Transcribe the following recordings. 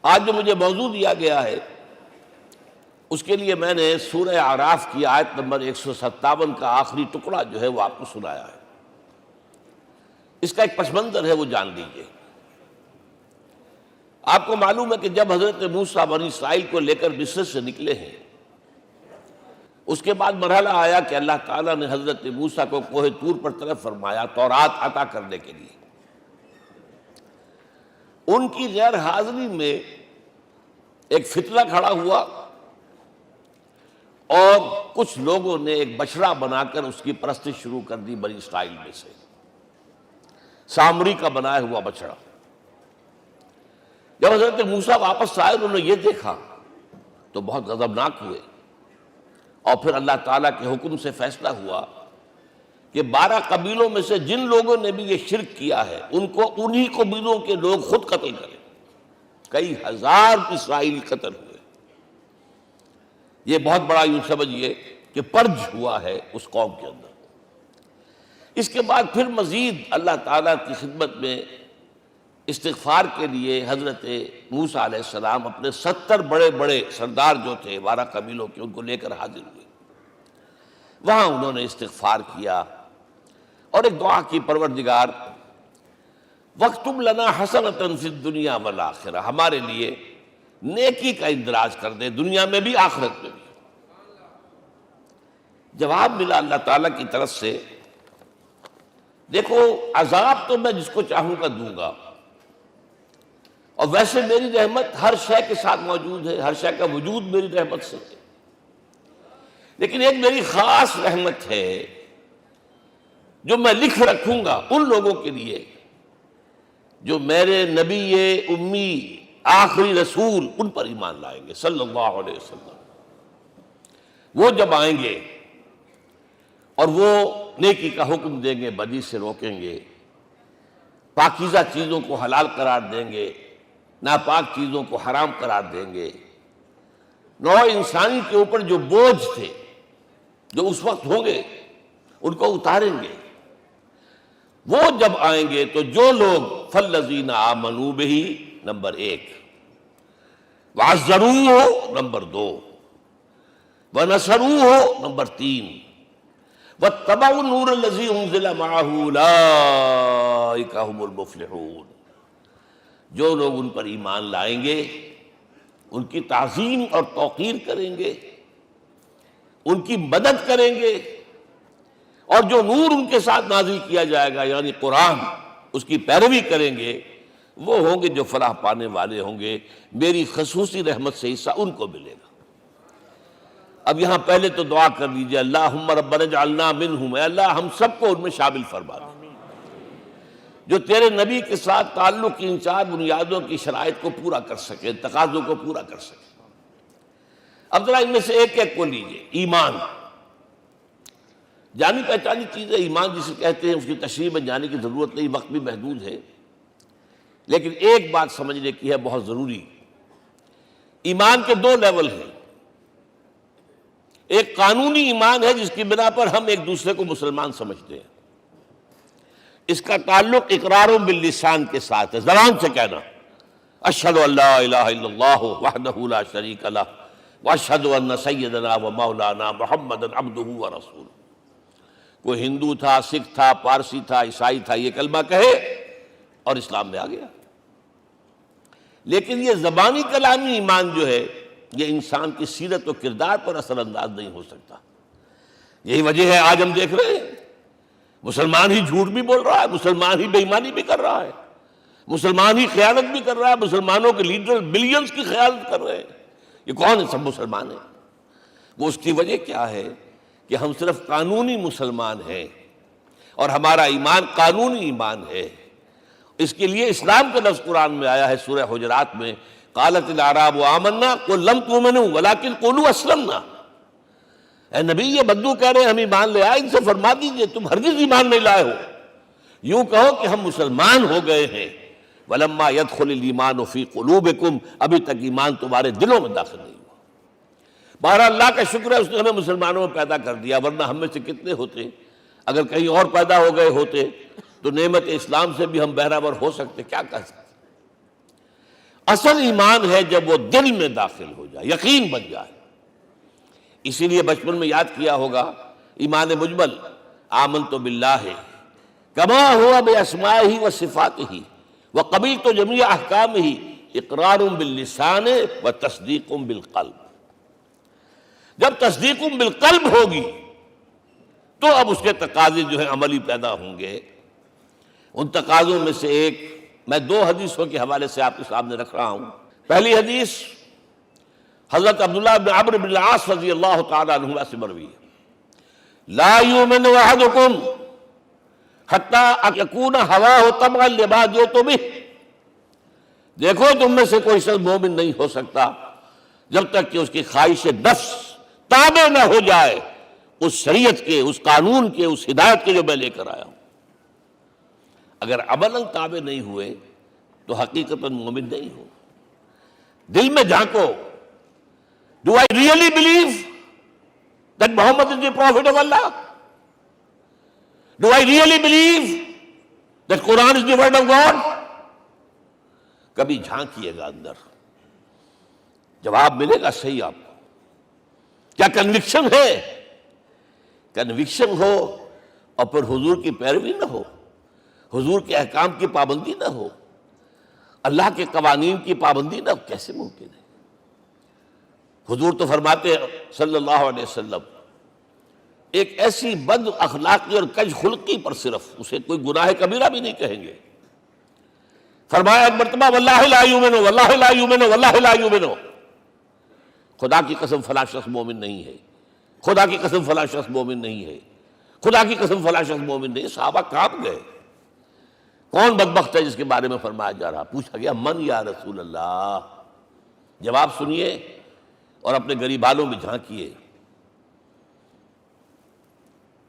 آج جو مجھے موضوع دیا گیا ہے اس کے لیے میں نے سورہ اعراف کی آیت نمبر 157 کا آخری ٹکڑا جو ہے وہ آپ کو سنایا ہے۔ اس کا ایک پس منظر ہے وہ جان لیجیے۔ آپ کو معلوم ہے کہ جب حضرت موسیٰ بنی اسرائیل کو لے کر مصر سے نکلے ہیں، اس کے بعد مرحلہ آیا کہ اللہ تعالیٰ نے حضرت موسیٰ کو کوہ طور پر طلب فرمایا تورات عطا کرنے کے لیے۔ ان کی غیر حاضری میں ایک فتنہ کھڑا ہوا اور کچھ لوگوں نے ایک بچڑا بنا کر اس کی پرستش شروع کر دی بنی اسرائیل میں سے، سامری کا بنایا ہوا بچڑا۔ جب حضرت موسیٰ واپس آئے انہوں نے یہ دیکھا تو بہت غضبناک ہوئے، اور پھر اللہ تعالیٰ کے حکم سے فیصلہ ہوا کہ 12 قبیلوں میں سے جن لوگوں نے بھی یہ شرک کیا ہے ان کو انہی قبیلوں کے لوگ خود قتل کریں۔ کئی ہزار اسرائیلی قتل ہوئے۔ یہ بہت بڑا یوں سمجھیے کہ پرج ہوا ہے اس قوم کے اندر۔ اس کے بعد پھر مزید اللہ تعالیٰ کی خدمت میں استغفار کے لیے حضرت موسیٰ علیہ السلام اپنے 70 بڑے بڑے سردار جو تھے 12 قبیلوں کے ان کو لے کر حاضر ہوئے۔ وہاں انہوں نے استغفار کیا اور ایک دعا کی، پروردگار وَاكْتُبْ لَنَا حَسَنَةً فِي الدُّنْيَا وَالْآخِرَةِ، ہمارے لیے نیکی کا اندراج کر دے دنیا میں بھی آخرت میں بھی۔ جواب ملا اللہ تعالیٰ کی طرف سے، دیکھو عذاب تو میں جس کو چاہوں گا دوں گا، اور ویسے میری رحمت ہر شے کے ساتھ موجود ہے، ہر شے کا وجود میری رحمت سے ہے، لیکن ایک میری خاص رحمت ہے جو میں لکھ رکھوں گا ان لوگوں کے لیے جو میرے نبی امی آخری رسول ان پر ایمان لائیں گے صلی اللہ علیہ وسلم۔ وہ جب آئیں گے اور وہ نیکی کا حکم دیں گے، بدی سے روکیں گے، پاکیزہ چیزوں کو حلال قرار دیں گے، ناپاک چیزوں کو حرام قرار دیں گے، نوع انسانی کے اوپر جو بوجھ تھے جو اس وقت ہوں گے ان کو اتاریں گے۔ وہ جب آئیں گے تو جو لوگ فَالَّذِينَ آمَنُوا بِهِ نمبر 1، وَعَزَّرُوهُ نمبر 2، وَنَصَرُوهُ نمبر 3، وَاتَّبَعُوا النُّورَ الَّذِي أُنزِلَ مَعَهُ أُولَٰئِكَ هُمُ الْمُفْلِحُونَ۔ جو لوگ ان پر ایمان لائیں گے، ان کی تعظیم اور توقیر کریں گے، ان کی مدد کریں گے، اور جو نور ان کے ساتھ نازل کیا جائے گا یعنی قرآن، اس کی پیروی کریں گے، وہ ہوں گے جو فلاح پانے والے ہوں گے۔ میری خصوصی رحمت سے حصہ ان کو ملے گا۔ اب یہاں پہلے تو دعا کر لیجئے، اللہم ربنا اجعلنا منہم، اے اللہ ہم سب کو ان میں شامل فرما دے جو تیرے نبی کے ساتھ تعلق کی ان 4 بنیادوں کی شرائط کو پورا کر سکے، تقاضوں کو پورا کر سکے۔ اب ذرا ان میں سے ایک ایک کو لیجئے۔ ایمان جانی پہچانی چیز ہے، ایمان جسے کہتے ہیں، اس کی تشریح میں جانے کی ضرورت نہیں، وقت بھی محدود ہے، لیکن ایک بات سمجھنے کی ہے بہت ضروری۔ ایمان کے 2 لیول ہیں۔ ایک قانونی ایمان ہے جس کی بنا پر ہم ایک دوسرے کو مسلمان سمجھتے ہیں، اس کا تعلق اقرار باللسان کے ساتھ ہے، زبان سے کہنا اشہد ان لا الہ الا اللہ وحدہ لا شریک لہ واشہد ان سیدنا و مولانا محمدا عبدہ ورسولہ۔ کوئی ہندو تھا، سکھ تھا، پارسی تھا، عیسائی تھا، یہ کلمہ کہے اور اسلام میں آ گیا۔ لیکن یہ زبانی کلامی ایمان جو ہے یہ انسان کی سیرت و کردار پر اثر انداز نہیں ہو سکتا۔ یہی وجہ ہے آج ہم دیکھ رہے ہیں مسلمان ہی جھوٹ بھی بول رہا ہے، مسلمان ہی بے ایمانی بھی کر رہا ہے، مسلمان ہی خیانت بھی کر رہا ہے، مسلمانوں کے لیڈر بلینز کی خیانت کر رہے ہیں۔ یہ کون ہے؟ سب مسلمان ہیں۔ وہ اس کی وجہ کیا ہے کہ ہم صرف قانونی مسلمان ہیں اور ہمارا ایمان قانونی ایمان ہے۔ اس کے لیے اسلام کا لفظ قرآن میں آیا ہے سورہ حجرات میں، قالت الاعراب آمنا قل لم تؤمنوا ولکن قولوا اسلمنا۔ اے نبی یہ بدو کہہ رہے ہیں ہم ایمان لے آئے، ان سے فرما دیجئے تم ہرگز ایمان نہیں لائے ہو، یوں کہو کہ ہم مسلمان ہو گئے ہیں۔ ولما يدخل الایمان فی قلوبکم، ابھی تک ایمان تمہارے دلوں میں داخل نہیں ہوا۔ بہرحال اللہ کا شکر ہے اس نے ہمیں مسلمانوں میں پیدا کر دیا، ورنہ ہم میں سے کتنے ہوتے اگر کہیں اور پیدا ہو گئے ہوتے تو نعمت اسلام سے بھی ہم بہرہور ہو سکتے، کیا کہہ سکتے۔ اصل ایمان ہے جب وہ دل میں داخل ہو جائے، یقین بن جائے۔ اسی لیے بچپن میں یاد کیا ہوگا ایمان مجمل، آمنت باللہ کما ہوا باسمائہ و صفاتہ وقبلت جمیع احکامہ اقرار باللسان و تصدیق بالقلب۔ جب تصدیق بالقلب ہوگی تو اب اس کے تقاضے جو ہیں عملی پیدا ہوں گے۔ ان تقاضوں میں سے ایک میں 2 حدیثوں کے حوالے سے آپ کے سامنے رکھ رہا ہوں۔ پہلی حدیث حضرت عبداللہ بن عمرو بن العاص رضی اللہ تعالی عنہما سے مروی ہے، لا یؤمن احدکم حتی یکون ہواہ طبعا لما جئت بہ۔ دیکھو تم میں سے کوئی شخص مومن نہیں ہو سکتا جب تک کہ اس کی خواہش نفس تابع نہ ہو جائے اس شریعت کے، اس قانون کے، اس ہدایت کے جو میں لے کر آیا ہوں۔ اگر عملاً تابع نہیں ہوئے تو حقیقتاً مومن نہیں ہو۔ دل میں جھانکو، Do I really believe that Muhammad is the Prophet of Allah? Do I really believe that Quran is the word of God? کبھی جھانکیے گا اندر، جواب ملے گا صحیح آپ کو۔ کیا کنوکشن ہے؟ کنوکشن ہو اور پھر حضور کی پیروی نہ ہو، حضور کے احکام کی پابندی نہ ہو، اللہ کے قوانین کی پابندی نہ ہو، کیسے ممکن ہے؟ حضور تو فرماتے ہیں صلی اللہ علیہ وسلم، ایک ایسی بد اخلاقی اور کج خلقی پر صرف اسے کوئی گناہ کبیرہ بھی نہیں کہیں گے۔ فرمایا ایک مرتبہ واللہ لا یؤمن، واللہ لا یؤمن، واللہ لا یؤمن، خدا کی قسم فلاں شخص مومن نہیں ہے، خدا کی قسم فلاں شخص مومن نہیں ہے، خدا کی قسم فلاں شخص مومن نہیں ہے۔ صحابہ کانپ گئے، کون بدبخت ہے جس کے بارے میں فرمایا جا رہا؟ پوچھا گیا من یا رسول اللہ؟ جواب سنیے اور اپنے غریب حالوں میں جھانکیے۔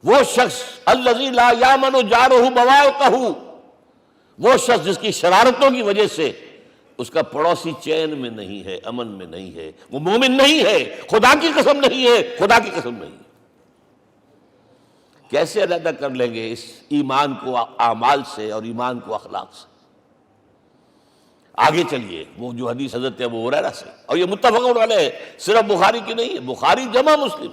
وہ شخص الذی لا یامن جارہ بوائقہ، وہ شخص جس کی شرارتوں کی وجہ سے اس کا پڑوسی چین میں نہیں ہے، امن میں نہیں ہے، وہ مومن نہیں ہے، خدا کی قسم نہیں ہے، خدا کی قسم نہیں ہے۔ کیسے علیحدہ کر لیں گے اس ایمان کو اعمال سے اور ایمان کو اخلاق سے؟ آگے چلیے، وہ جو حدیث حضرت ابو ہریرہ سے، اور یہ متفق علیہ ہے، صرف بخاری کی نہیں ہے، بخاری جمع مسلم۔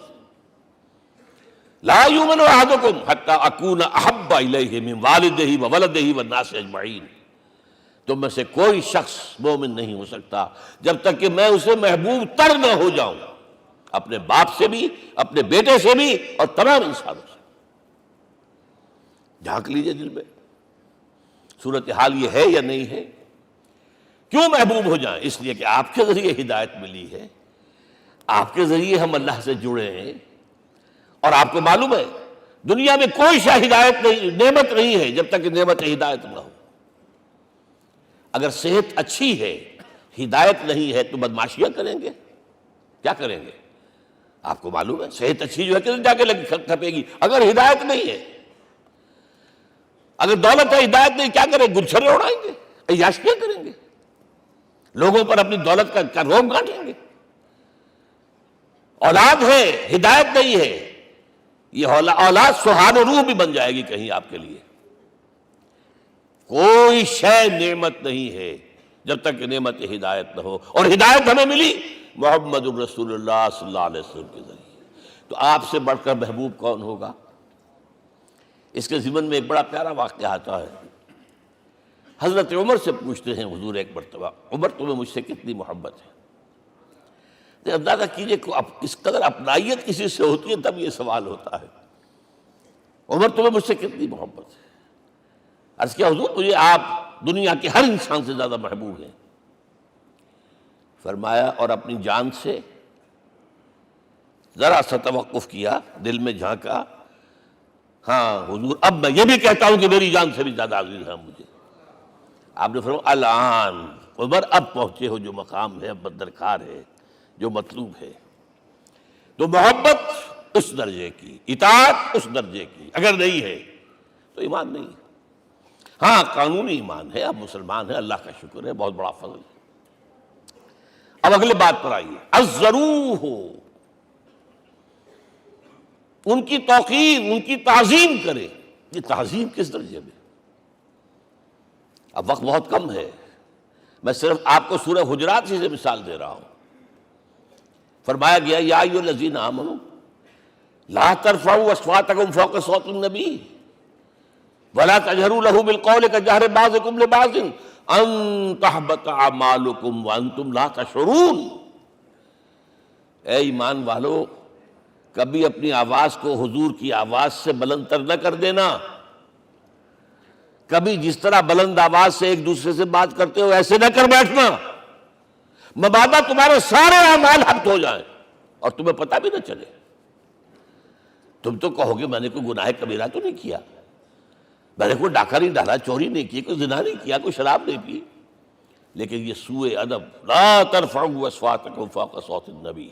لا یؤمن احدکم حتی اکون احب الیہ من والدہ وولدہ والناس اجمعین۔ تم میں سے کوئی شخص مومن نہیں ہو سکتا جب تک کہ میں اسے محبوب تر نہ ہو جاؤں، اپنے باپ سے بھی، اپنے بیٹے سے بھی، اور تمام انسانوں سے۔ جھانک لیجئے دل میں، صورتحال یہ ہے یا نہیں ہے؟ کیوں محبوب ہو جائیں؟ اس لیے کہ آپ کے ذریعے ہدایت ملی ہے، آپ کے ذریعے ہم اللہ سے جڑے ہیں، اور آپ کو معلوم ہے دنیا میں کوئی شے ہدایت نہیں، نعمت نہیں ہے جب تک کہ نعمت ہدایت نہ ہو۔ اگر صحت اچھی ہے، ہدایت نہیں ہے، تو بدماشیاں کریں گے، کیا کریں گے؟ آپ کو معلوم ہے صحت اچھی جو ہے کہ جا کے کھپے گی اگر ہدایت نہیں ہے۔ اگر دولت ہے، ہدایت نہیں، کیا کریں؟ گلچھرے اڑائیں گے، عیاشیاں کریں گے، لوگوں پر اپنی دولت کا روب گانٹیں گے۔ اولاد ہے، ہدایت نہیں ہے، یہ اولاد سہان روح بھی بن جائے گی کہیں آپ کے لیے۔ کوئی شے نعمت نہیں ہے جب تک کہ نعمت ہدایت نہ ہو، اور ہدایت ہمیں ملی محمد الرسول اللہ صلی اللہ علیہ وسلم کے ذریعے۔ تو آپ سے بڑھ کر محبوب کون ہوگا؟ اس کے ضمن میں ایک بڑا پیارا واقعہ آتا ہے۔ حضرت عمر سے پوچھتے ہیں حضور ایک مرتبہ، عمر تمہیں مجھ سے کتنی محبت ہے؟ اندازہ کیجئے اس قدر اپنائیت کسی سے ہوتی ہے تب یہ سوال ہوتا ہے، عمر تمہیں مجھ سے کتنی محبت ہے؟ عرض کیا حضور مجھے آپ دنیا کے ہر انسان سے زیادہ محبوب ہیں۔ فرمایا اور اپنی جان سے؟ ذرا سا توقف کیا، دل میں جھانکا، ہاں حضور اب میں یہ بھی کہتا ہوں کہ میری جان سے بھی زیادہ عزیز ہے مجھے۔ آپ نے فرمایا الان عمر اب پہنچے ہو جو مقام ہے، اب درکار ہے، جو مطلوب ہے۔ تو محبت اس درجے کی، اطاعت اس درجے کی اگر نہیں ہے تو ایمان نہیں ہے۔ ہاں قانونی ایمان ہے، اب مسلمان ہے، اللہ کا شکر ہے، بہت بڑا فضل ہے۔ اب اگلے بات پر آئیے، الضروح، ان کی توقیر، ان کی تعظیم کرے۔ یہ تعظیم کس درجے میں؟ اب وقت بہت کم ہے، میں صرف آپ کو سورہ حجرات سے مثال دے رہا ہوں. فرمایا گیا یا ایھا الذین آمنوا لا ترفعوا اصواتکم فوق صوت النبی ولا تجہروا لہ بالقول کجہر بعضکم لبعض ان تحبط اعمالکم وانتم لا تشعرون. اے ایمان والو، کبھی اپنی آواز کو حضور کی آواز سے بلند تر نہ کر دینا. کبھی جس طرح بلند آواز سے ایک دوسرے سے بات کرتے ہو ایسے نہ کر بیٹھنا، مبادا تمہارے سارے اعمال حبط ہو جائیں اور تمہیں پتہ بھی نہ چلے. تم تو کہو گے میں نے کوئی گناہ کبیرہ تو نہیں کیا، میں نے کوئی ڈاکہ نہیں ڈالا، چوری نہیں کی، کوئی زنا نہیں کیا، کوئی شراب نہیں پی، لیکن یہ سوء ادب لا ترفعوا اصواتکم فوق صوت النبی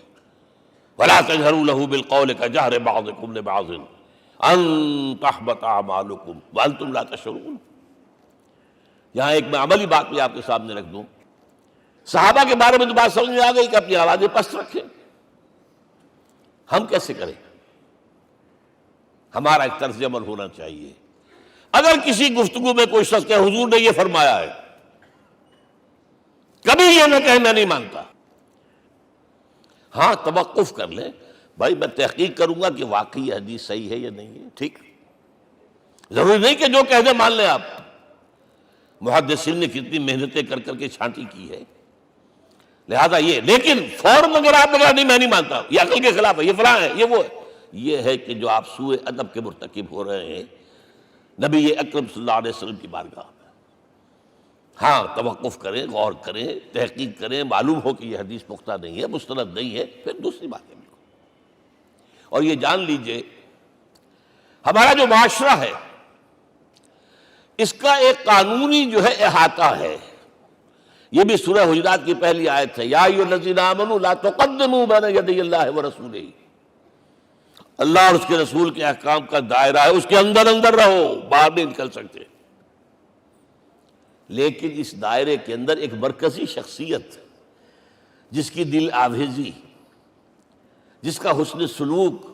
ولا تجہروا لہ بالقول کجہر بعضکم لبعض ان تحبط اعمالکم وانتم لا تشعرون. یہاں ایک میں عملی بات بھی آپ کے سامنے رکھ دوں. صحابہ کے بارے میں تو بات سمجھ میں آ گئی کہ اپنی آوازیں پست رکھیں. ہم کیسے کریں؟ ہمارا ایک طرز عمل ہونا چاہیے. اگر کسی گفتگو میں کوئی شخص کہ حضور نے یہ فرمایا ہے، کبھی یہ نہ کہے میں نہیں مانتا. ہاں توقف کر لیں، بھائی میں تحقیق کروں گا کہ واقعی یہ حدیث صحیح ہے یا نہیں ہے. ٹھیک، ضروری نہیں کہ جو کہہ دیں مان لیں آپ. محدثین نے کتنی محنتیں کر کر کے چھانٹی کی ہے. لہذا یہ، لیکن فوراً اگر آپ بتا نہیں میں نہیں مانتا، یہ عقل کے خلاف ہے، یہ فلاں ہے، یہ وہ ہے، یہ ہے کہ جو آپ سوء ادب کے مرتکب ہو رہے ہیں نبی اکرم صلی اللہ علیہ وسلم کی بارگاہ میں. ہاں توقف کریں، غور کریں، تحقیق کریں، معلوم ہو کہ یہ حدیث پختہ نہیں ہے، مستند نہیں ہے، پھر دوسری بات ہے. اور یہ جان لیجئے ہمارا جو معاشرہ ہے اس کا ایک قانونی جو ہے احاطہ ہے. یہ بھی سورہ حجرات کی پہلی آیت ہے، یا ایھا الذین آمنوا لا تقدموا بین یدی اللہ ورسولہ. اللہ اور اس کے رسول کے احکام کا دائرہ ہے، اس کے اندر اندر رہو، باہر نہیں نکل سکتے. لیکن اس دائرے کے اندر ایک مرکزی شخصیت جس کی دل آویزی، جس کا حسن سلوک،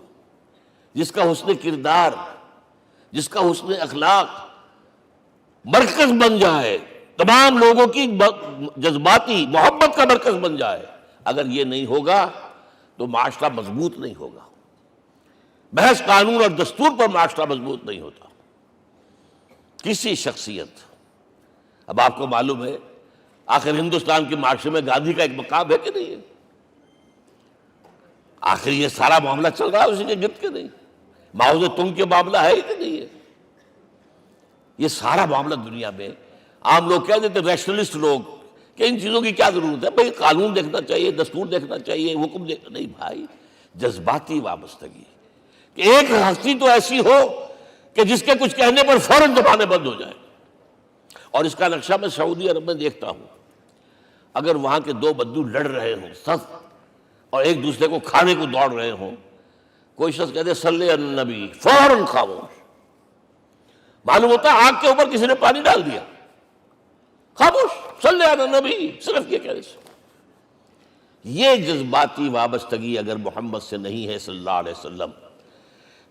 جس کا حسن کردار، جس کا حسن اخلاق مرکز بن جائے، تمام لوگوں کی جذباتی محبت کا مرکز بن جائے، اگر یہ نہیں ہوگا تو معاشرہ مضبوط نہیں ہوگا. محض قانون اور دستور پر معاشرہ مضبوط نہیں ہوتا. کسی شخصیت، اب آپ کو معلوم ہے آخر ہندوستان کے معاشرے میں گاندھی کا ایک مقام ہے کہ نہیں ہے؟ آخر یہ سارا معاملہ چل رہا ہے اسی کے گرد کے نہیں؟ ماؤ زے تنگ کے معاملہ ہے ہی کہ نہیں ہے؟ یہ سارا معاملہ دنیا میں عام لوگ کہہ دیتے، ریشنلسٹ لوگ، کہ ان چیزوں کی کیا ضرورت ہے؟ بھائی قانون دیکھنا چاہیے، دستور دیکھنا چاہیے، حکم نہیں بھائی، جذباتی وابستگی. کہ ایک ہستی تو ایسی ہو کہ جس کے کچھ کہنے پر فوراً زبانیں بند ہو جائیں. اور اس کا نقشہ میں سعودی عرب میں دیکھتا ہوں، اگر وہاں کے دو بدو لڑ رہے ہوں سخت اور ایک دوسرے کو کھانے کو دوڑ رہے ہوں، کوئی شخص کہتے صلی علی النبی، فوراً خاموش. معلوم ہوتا ہے آگ کے اوپر کسی نے پانی ڈال دیا، خاموش، صلی علی النبی، صرف یہ کہنے سے. یہ جذباتی وابستگی اگر محمد سے نہیں ہے صلی اللہ علیہ وسلم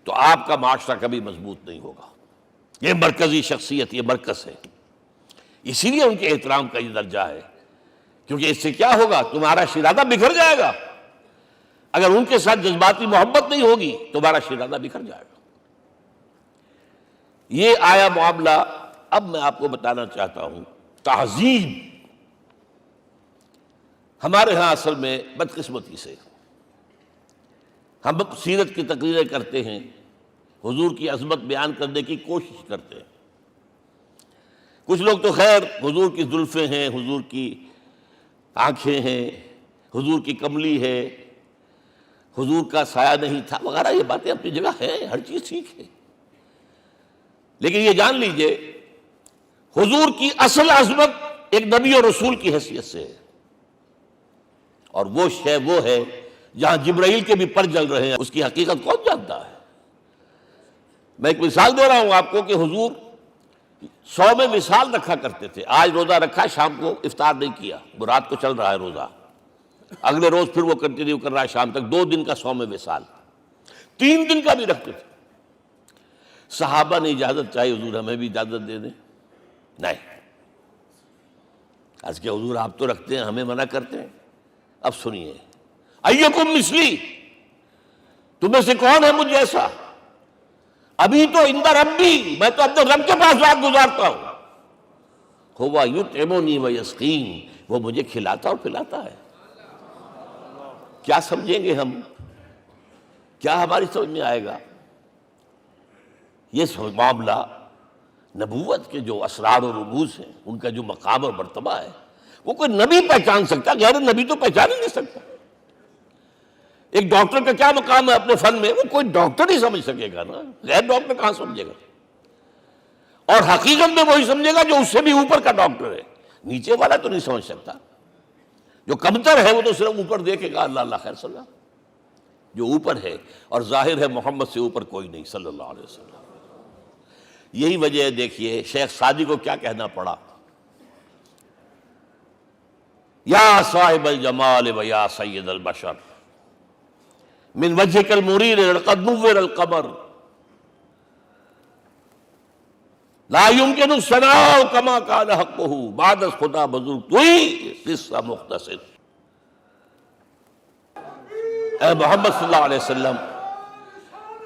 تو آپ کا معاشرہ کبھی مضبوط نہیں ہوگا. یہ مرکزی شخصیت، یہ مرکز ہے. اسی لیے ان کے احترام کا یہ درجہ ہے، کیونکہ اس سے کیا ہوگا؟ تمہارا شیرازہ بکھر جائے گا. اگر ان کے ساتھ جذباتی محبت نہیں ہوگی تمہارا شیرازہ بکھر جائے گا. یہ آیا معاملہ. اب میں آپ کو بتانا چاہتا ہوں تہذیب. ہمارے ہاں اصل میں بدقسمتی سے ہم سیرت کی تقریریں کرتے ہیں، حضور کی عظمت بیان کرنے کی کوشش کرتے ہیں. کچھ لوگ تو خیر حضور کی زلفیں ہیں، حضور کی آنکھیں ہیں، حضور کی کملی ہے، حضور کا سایہ نہیں تھا وغیرہ، یہ باتیں اپنی جگہ ہیں، ہر چیز ٹھیک ہے. لیکن یہ جان لیجئے حضور کی اصل عظمت ایک نبی اور رسول کی حیثیت سے ہے. اور وہ شے وہ ہے جہاں جبرائیل کے بھی پر جل رہے ہیں، اس کی حقیقت کون جانتا ہے؟ میں ایک مثال دے رہا ہوں آپ کو کہ حضور 100 میں مثال رکھا کرتے تھے. آج روزہ رکھا، شام کو افطار نہیں کیا، وہ رات کو چل رہا ہے روزہ، اگلے روز پھر وہ کنٹینیو کر رہا ہے شام تک. 2 دن کا 100 میں مثال، 3 دن کا بھی رکھتے تھے. صحابہ نے اجازت چاہی، حضور ہمیں بھی اجازت دے دیں. نہیں، آج کے حضور آپ تو رکھتے ہیں، ہمیں منع کرتے ہیں۔ اب سنیے، ایکم مثلی، تمہیں سے کون ہے مجھ جیسا؟ ابھی تو عند ربی، میں تو اپنے رب کے پاس رات گزارتا ہوں۔ ہوا یطعمنی ویسقین، وہ مجھے کھلاتا اور پلاتا ہے۔ کیا سمجھیں گے ہم؟ کیا ہماری سمجھ میں آئے گا؟ یہ معاملہ نبوت کے جو اسرار و رموز ہیں، ان کا جو مقام اور مرتبہ ہے، وہ کوئی نبی پہچان سکتا، غیر نبی تو پہچان ہی نہیں سکتا۔ ایک ڈاکٹر کا کیا مقام ہے اپنے فن میں، وہ کوئی ڈاکٹر ہی سمجھ سکے گا نا، غیر ڈاکٹر کہاں سمجھے گا؟ اور حقیقت میں وہی سمجھے گا جو اس سے بھی اوپر کا ڈاکٹر ہے، نیچے والا تو نہیں سمجھ سکتا۔ جو کمتر ہے وہ تو صرف اوپر دیکھے گا، اللہ اللہ خیر صلی اللہ۔ جو اوپر ہے اور ظاہر ہے محمد سے اوپر کوئی نہیں صلی اللہ علیہ وسلم۔ یہی وجہ ہے، دیکھیے شیخ سعدی کو کیا کہنا پڑا، یا صاحب الجمال و یا سید البشر من وجهك المرير قد نور القمر لا يمكن الثناء كما كان حقه بعد خدا بزرگ توئی قصہ مختصر۔ اے محمد صلی اللہ علیہ وسلم،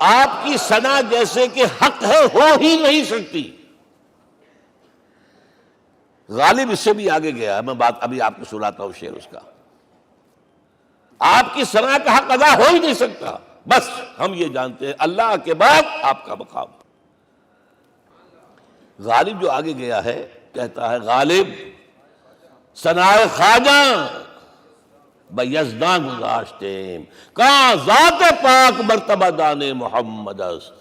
آپ کی ثنا جیسے کہ حق ہے ہو ہی نہیں سکتی۔ غالب اس سے بھی آگے گیا ہے، میں بات ابھی آپ کو سناتا ہوں شعر اس کا۔ آپ کی ثنا کا حق ادا ہو ہی نہیں سکتا، بس ہم یہ جانتے ہیں اللہ کے بعد آپ کا مقام۔ غالب جو آگے گیا ہے کہتا ہے، غالب ثنائے خواجہ بیزداں گذاشتیم کہاں ذات پاک مرتبہ دان محمد است۔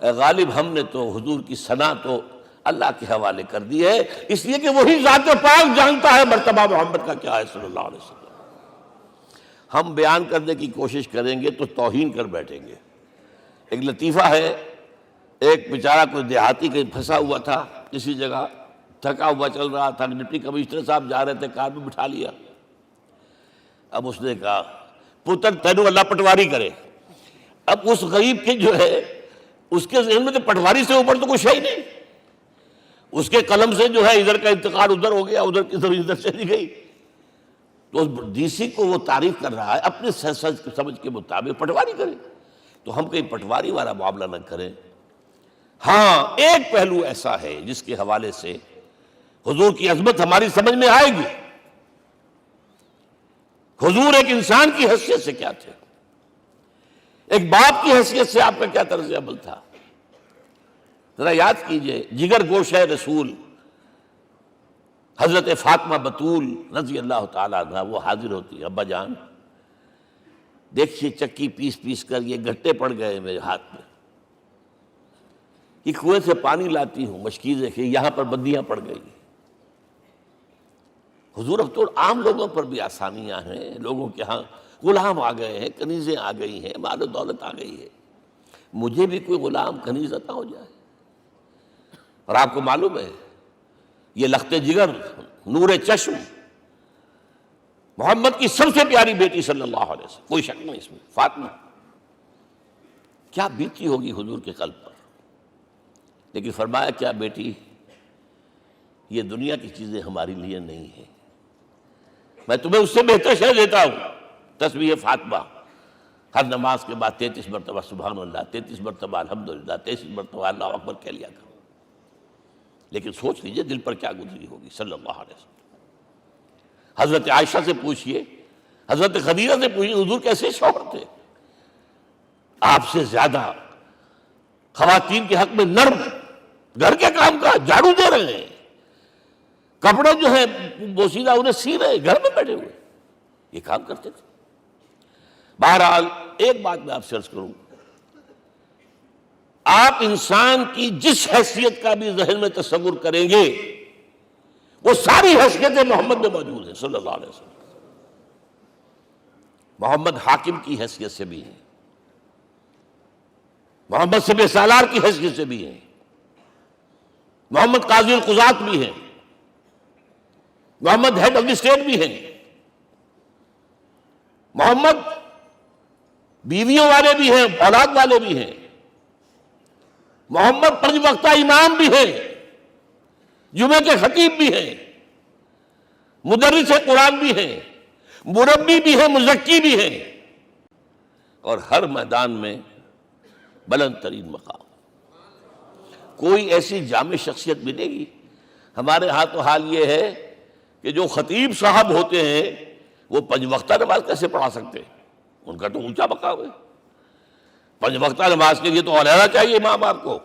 اے غالب، ہم نے تو حضور کی ثنا تو اللہ کے حوالے کر دی ہے، اس لیے کہ وہی ذات پاک جانتا ہے مرتبہ محمد کا کیا ہے صلی اللہ علیہ وسلم۔ ہم بیان کرنے کی کوشش کریں گے تو توہین کر بیٹھیں گے۔ ایک لطیفہ ہے، ایک بیچارہ کوئی دیہاتی کہیں پھنسا ہوا تھا کسی جگہ، تھکا ہوا چل رہا تھا، ڈپٹی کمشنر صاحب جا رہے تھے، کار میں بٹھا لیا۔ اب اس نے کہا، پتر تینوں اللہ پٹواری کرے۔ اب اس غریب کے جو ہے اس کے ذہن میں تو پٹواری سے اوپر تو کچھ ہے ہی نہیں، اس کے قلم سے جو ہے ادھر کا انتقال ادھر ہو گیا، ادھر کی طرف ادھر چلی گئی۔ تو ڈی سی کو وہ تعریف کر رہا ہے اپنے سمجھ کے مطابق، پٹواری کرے۔ تو ہم کہیں پٹواری والا معاملہ نہ کریں۔ ہاں، ایک پہلو ایسا ہے جس کے حوالے سے حضور کی عظمت ہماری سمجھ میں آئے گی۔ حضور ایک انسان کی حیثیت سے کیا تھے، ایک باپ کی حیثیت سے آپ کا کیا طرز عمل تھا۔ ذرا یاد کیجئے، جگر گوشہ رسول حضرت فاطمہ بطول رضی اللہ تعالیٰ عنہ، وہ حاضر ہوتی، ابا جان دیکھیے چکی پیس پیس کر یہ گھٹے پڑ گئے میرے ہاتھ میں، یہ کنویں سے پانی لاتی ہوں، مشکیزیں کہ یہاں پر بندیاں پڑ گئی۔ حضور اب تو عام لوگوں پر بھی آسانیاں ہیں، لوگوں کے ہاں غلام آ گئے ہیں، کنیزیں آ گئی ہیں، مال و دولت آ گئی ہے، مجھے بھی کوئی غلام کنیز عطا ہو جائے۔ اور آپ کو معلوم ہے یہ لخت جگر، نور چشم، محمد کی سب سے پیاری بیٹی صلی اللہ علیہ وسلم، کوئی شک نہیں اس میں، فاطمہ، کیا بیتی ہوگی حضور کے قلب پر۔ لیکن فرمایا، کیا بیٹی، یہ دنیا کی چیزیں ہماری لیے نہیں ہیں، میں تمہیں اس سے بہتر شے دیتا ہوں۔ تسبیح فاطمہ، ہر نماز کے بعد 33 مرتبہ سبحان اللہ، 33 مرتبہ الحمدللہ، 33 مرتبہ اللہ اکبر کہہ لیا کرو۔ لیکن سوچ لیجئے دل پر کیا گزری ہوگی صلی اللہ علیہ وسلم۔ حضرت عائشہ سے پوچھئے، حضرت خدیجہ سے پوچھئے، حضور کیسے شوہر تھے؟ آپ سے زیادہ خواتین کے حق میں نرم، گھر کے کام کا جھاڑو دے رہے ہیں، کپڑے جو ہیں بوسیدہ انہیں سی رہے، گھر میں بیٹھے ہوئے، یہ کام کرتے تھے۔ بہرحال ایک بات میں آپ سے عرض کروں، آپ انسان کی جس حیثیت کا بھی ذہن میں تصور کریں گے وہ ساری حیثیتیں محمد میں موجود ہیں صلی اللہ علیہ وسلم۔ محمد حاکم کی حیثیت سے بھی ہیں، محمد سب سالار کی حیثیت سے بھی ہیں، محمد قاضی القضات بھی ہیں، محمد ہیڈ آف دی اسٹیٹ بھی ہیں، محمد بیویوں والے بھی ہیں، اولاد والے بھی ہیں، محمد 5 وقتہ امام بھی ہیں، جمعے کے خطیب بھی ہیں، مدرس قرآن بھی ہیں، مربی بھی ہیں، مزکی بھی ہیں، اور ہر میدان میں بلند ترین مقام۔ کوئی ایسی جامع شخصیت ملے گی؟ ہمارے ہاں تو حال یہ ہے کہ جو خطیب صاحب ہوتے ہیں وہ 5 وقتہ نماز کیسے پڑھا سکتے ہیں؟ ان کا تو اونچا مقام ہے۔ 5 وقتہ نماز کے لیے تو علیحدہ چاہیے امام آپ کو،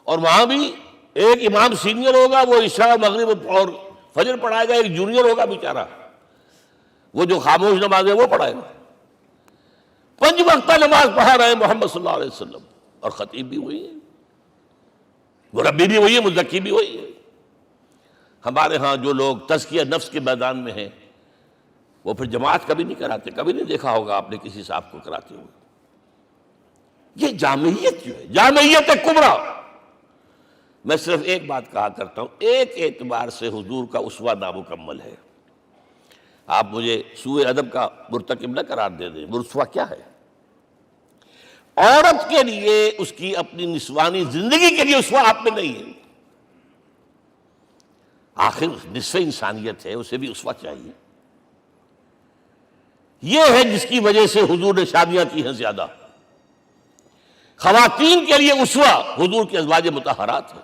اور وہاں بھی ایک امام سینئر ہوگا، وہ عشاء مغرب اور فجر پڑھائے گا، ایک جونیئر ہوگا بیچارہ، وہ جو خاموش نماز ہے وہ پڑھائے گا۔ 5 وقتہ نماز پڑھا رہے ہیں محمد صلی اللہ علیہ وسلم، اور خطیب بھی وہی ہے، مربی بھی وہی ہے، مزکی بھی وہی ہے۔ ہمارے ہاں جو لوگ تزکیہ نفس کے میدان میں ہیں وہ پھر جماعت کبھی نہیں کراتے، کبھی نہیں دیکھا ہوگا آپ نے کسی صاحب کو کراتے ہوئے۔ یہ جامعیت جو ہے، جامعیت کبریٰ۔ میں صرف ایک بات کہا کرتا ہوں، ایک اعتبار سے حضور کا اسوہ نامکمل ہے۔ آپ مجھے سوء ادب کا مرتکب نہ قرار دے دیں، اسوہ کیا ہے؟ عورت کے لیے اس کی اپنی نسوانی زندگی کے لیے اسوہ آپ میں نہیں ہے۔ آخر نصف انسانیت ہے، اسے بھی اسوہ چاہیے۔ یہ ہے جس کی وجہ سے حضور نے شادیاں کی ہیں زیادہ۔ خواتین کے لیے اسوہ حضور کے ازواج مطہرات ہیں،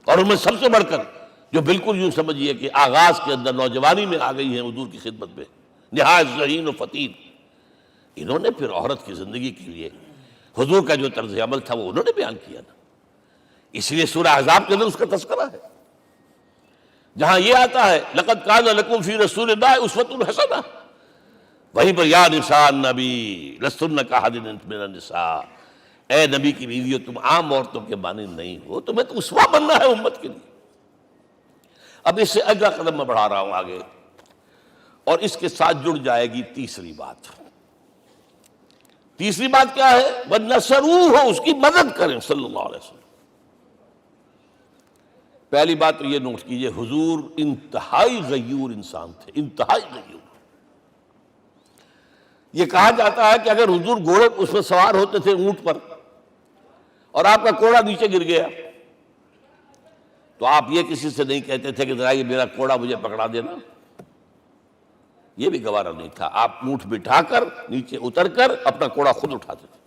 اور ان میں سب سے بڑھ کر جو بالکل یوں سمجھیے کہ آغاز کے اندر نوجوانی میں آ گئی ہیں حضور کی خدمت میں، نہایت ذہین و فطین، انہوں نے پھر عورت کی زندگی کے لیے حضور کا جو طرز عمل تھا وہ انہوں نے بیان کیا نا۔ اس لیے سورہ احزاب کے اندر اس کا تذکرہ ہے، جہاں یہ آتا ہے لقد کان لکم فی رسول اللہ اسوۃ حسنہ، وہیں پر یا نساء النبی لستن کاحد من النساء، اے نبی کی بیویوں تم عام عورتوں کے مانند نہیں ہو، تمہیں تو اسوہ بننا ہے امت کے لیے۔ اب اس سے اگلا قدم میں بڑھا رہا ہوں آگے، اور اس کے ساتھ جڑ جائے گی تیسری بات۔ تیسری بات کیا ہے؟ وَنَصَرُوهُ، اس کی مدد کریں صلی اللہ علیہ وسلم۔ پہلی بات تو یہ نوٹ کیجئے، حضور انتہائی غیور انسان تھے، انتہائی غیور۔ یہ کہا جاتا ہے کہ اگر حضور گھوڑے اس میں سوار ہوتے تھے اونٹ پر، اور آپ کا کوڑا نیچے گر گیا، تو آپ یہ کسی سے نہیں کہتے تھے کہ ذرا یہ میرا کوڑا مجھے پکڑا دینا، یہ بھی گوارا نہیں تھا۔ آپ اونٹ بٹھا کر نیچے اتر کر اپنا کوڑا خود اٹھاتے تھے۔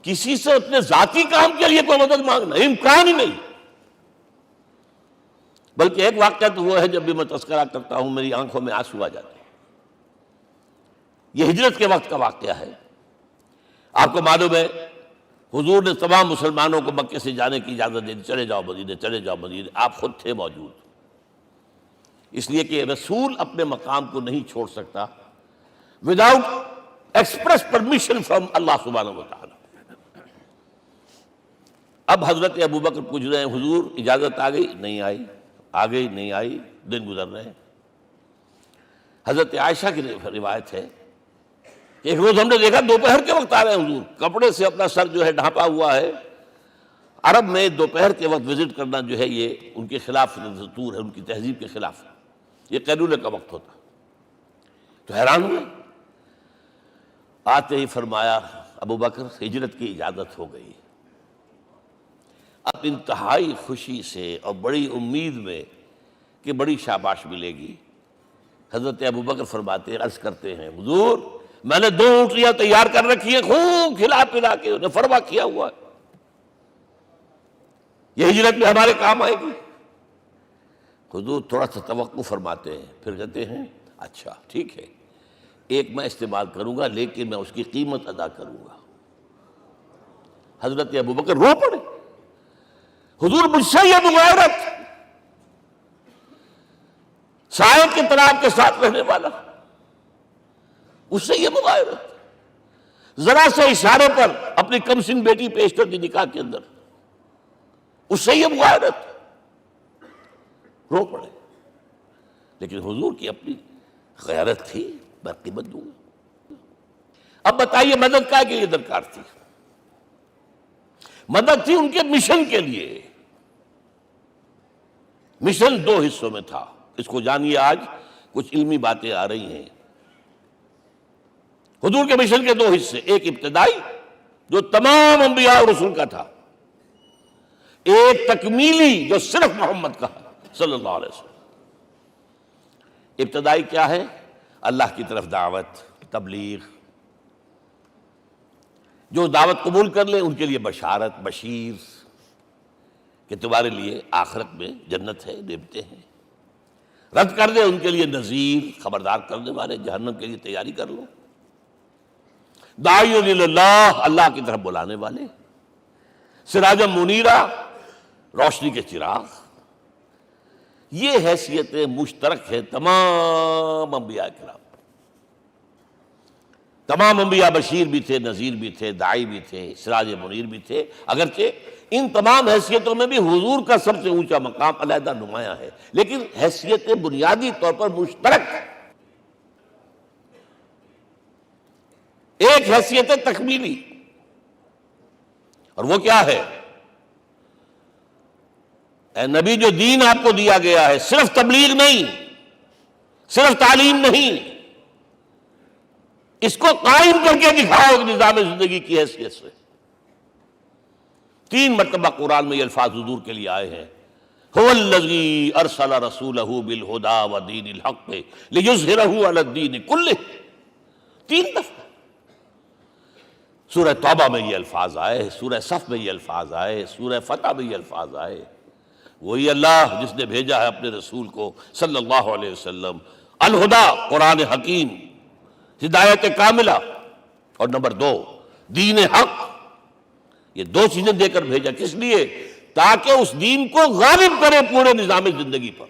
کسی سے اپنے ذاتی کام کے لیے کوئی مدد مانگنا امکان ہی نہیں۔ بلکہ ایک واقعہ تو وہ ہے جب بھی میں تذکرہ کرتا ہوں میری آنکھوں میں آنسو آ جاتے ہیں۔ یہ ہجرت کے وقت کا واقعہ ہے۔ آپ کو معلوم ہے حضور نے تمام مسلمانوں کو مکے سے جانے کی اجازت دے دی، چلے جاؤ مدینے، چلے جاؤ مدینے، آپ خود تھے موجود، اس لیے کہ رسول اپنے مقام کو نہیں چھوڑ سکتا وداؤٹ ایکسپریس پرمیشن فرام اللہ سبحانہ وتعالی۔ اب حضرت ابوبکر پوچھ رہے ہیں حضور اجازت آ گئی؟ نہیں آئی، آ گئی نہیں آئی، دن گزر رہے ہیں۔ حضرت عائشہ کی روایت ہے کہ ایک روز ہم نے دیکھا دوپہر کے وقت آ رہے ہیں حضور، کپڑے سے اپنا سر جو ہے ڈھانپا ہوا ہے۔ عرب میں دوپہر کے وقت وزٹ کرنا جو ہے یہ ان کے خلاف دستور ہے، ان کی تہذیب کے خلاف، یہ قیلولے کا وقت ہوتا۔ تو حیران ہوئے، آتے ہی فرمایا ابوبکر ہجرت کی اجازت ہو گئی۔ اب انتہائی خوشی سے اور بڑی امید میں کہ بڑی شاباش ملے گی، حضرت ابوبکر فرماتے عرض کرتے ہیں حضور میں نے 2 اونٹیاں تیار کر رکھی ہیں، خوب کھلا پلا کے انہیں فرما کیا ہوا ہے، یہ ہجرت میں ہمارے کام آئے گی۔ حضور تھوڑا سا توقع فرماتے ہیں، پھر کہتے ہیں اچھا ٹھیک ہے، ایک میں استعمال کروں گا لیکن میں اس کی قیمت ادا کروں گا۔ حضرت ابوبکر رو پڑے، حضور مجھ سے یہ مغایرت، سائے کے تناب کے ساتھ رہنے والا، اس سے یہ مغایرت، ذرا سے اشارے پر اپنی کم سن بیٹی پیش کر دی نکاح کے اندر، اس سے یہ مغایرت، رو پڑے۔ لیکن حضور کی اپنی غیرت تھی، میں قیمت دوں گا۔ اب بتائیے مدد کا کے لیے درکار تھی؟ مدد تھی ان کے مشن کے لیے۔ مشن 2 حصوں میں تھا، اس کو جانیے، آج کچھ علمی باتیں آ رہی ہیں۔ حضور کے مشن کے 2 حصے، ایک ابتدائی جو تمام انبیاء اور رسول کا تھا، ایک تکمیلی جو صرف محمد کا، صلی اللہ علیہ وسلم۔ ابتدائی کیا ہے؟ اللہ کی طرف دعوت، تبلیغ۔ جو دعوت قبول کر لیں ان کے لیے بشارت، بشیر کہ تمہارے لیے آخرت میں جنت ہے، نعمتیں ہیں۔ رد کر دیں ان کے لیے نذیر، خبردار کرنے والے، جہنم کے لیے تیاری کر لو۔ داعی اللہ، اللہ کی طرف بلانے والے، سراجا منیرا، روشنی کے چراغ۔ یہ حیثیت مشترک ہے تمام انبیاء کرام۔ تمام انبیاء بشیر بھی تھے، نذیر بھی تھے، داعی بھی تھے، سراج منیر بھی تھے، اگرچہ ان تمام حیثیتوں میں بھی حضور کا سب سے اونچا مقام علیحدہ نمایاں ہے، لیکن حیثیت بنیادی طور پر مشترک۔ ایک حیثیت تکمیلی، اور وہ کیا ہے؟ اے نبی، جو دین آپ کو دیا گیا ہے صرف تبلیغ نہیں، صرف تعلیم نہیں، اس کو قائم کر کے دکھاؤ ایک نظام زندگی کی حیثیت سے۔ 3 مرتبہ قرآن میں یہ الفاظ حضور کے لیے آئے ہیں، هو الذی ارسل رسولہ بالہدی ودین الحق لیظہرہ علی الدین کلہ۔ 3 دفعہ سورہ توبہ میں یہ الفاظ آئے، سورہ صف میں یہ الفاظ آئے، سورہ فتح میں یہ الفاظ آئے۔ وہی اللہ جس نے بھیجا ہے اپنے رسول کو صلی اللہ علیہ وسلم، الہدا، قرآن حکیم، ہدایت کاملہ، اور نمبر 2 دین حق۔ یہ 2 چیزیں دے کر بھیجا، کس لیے؟ تاکہ اس دین کو غالب کرے پورے نظام زندگی پر۔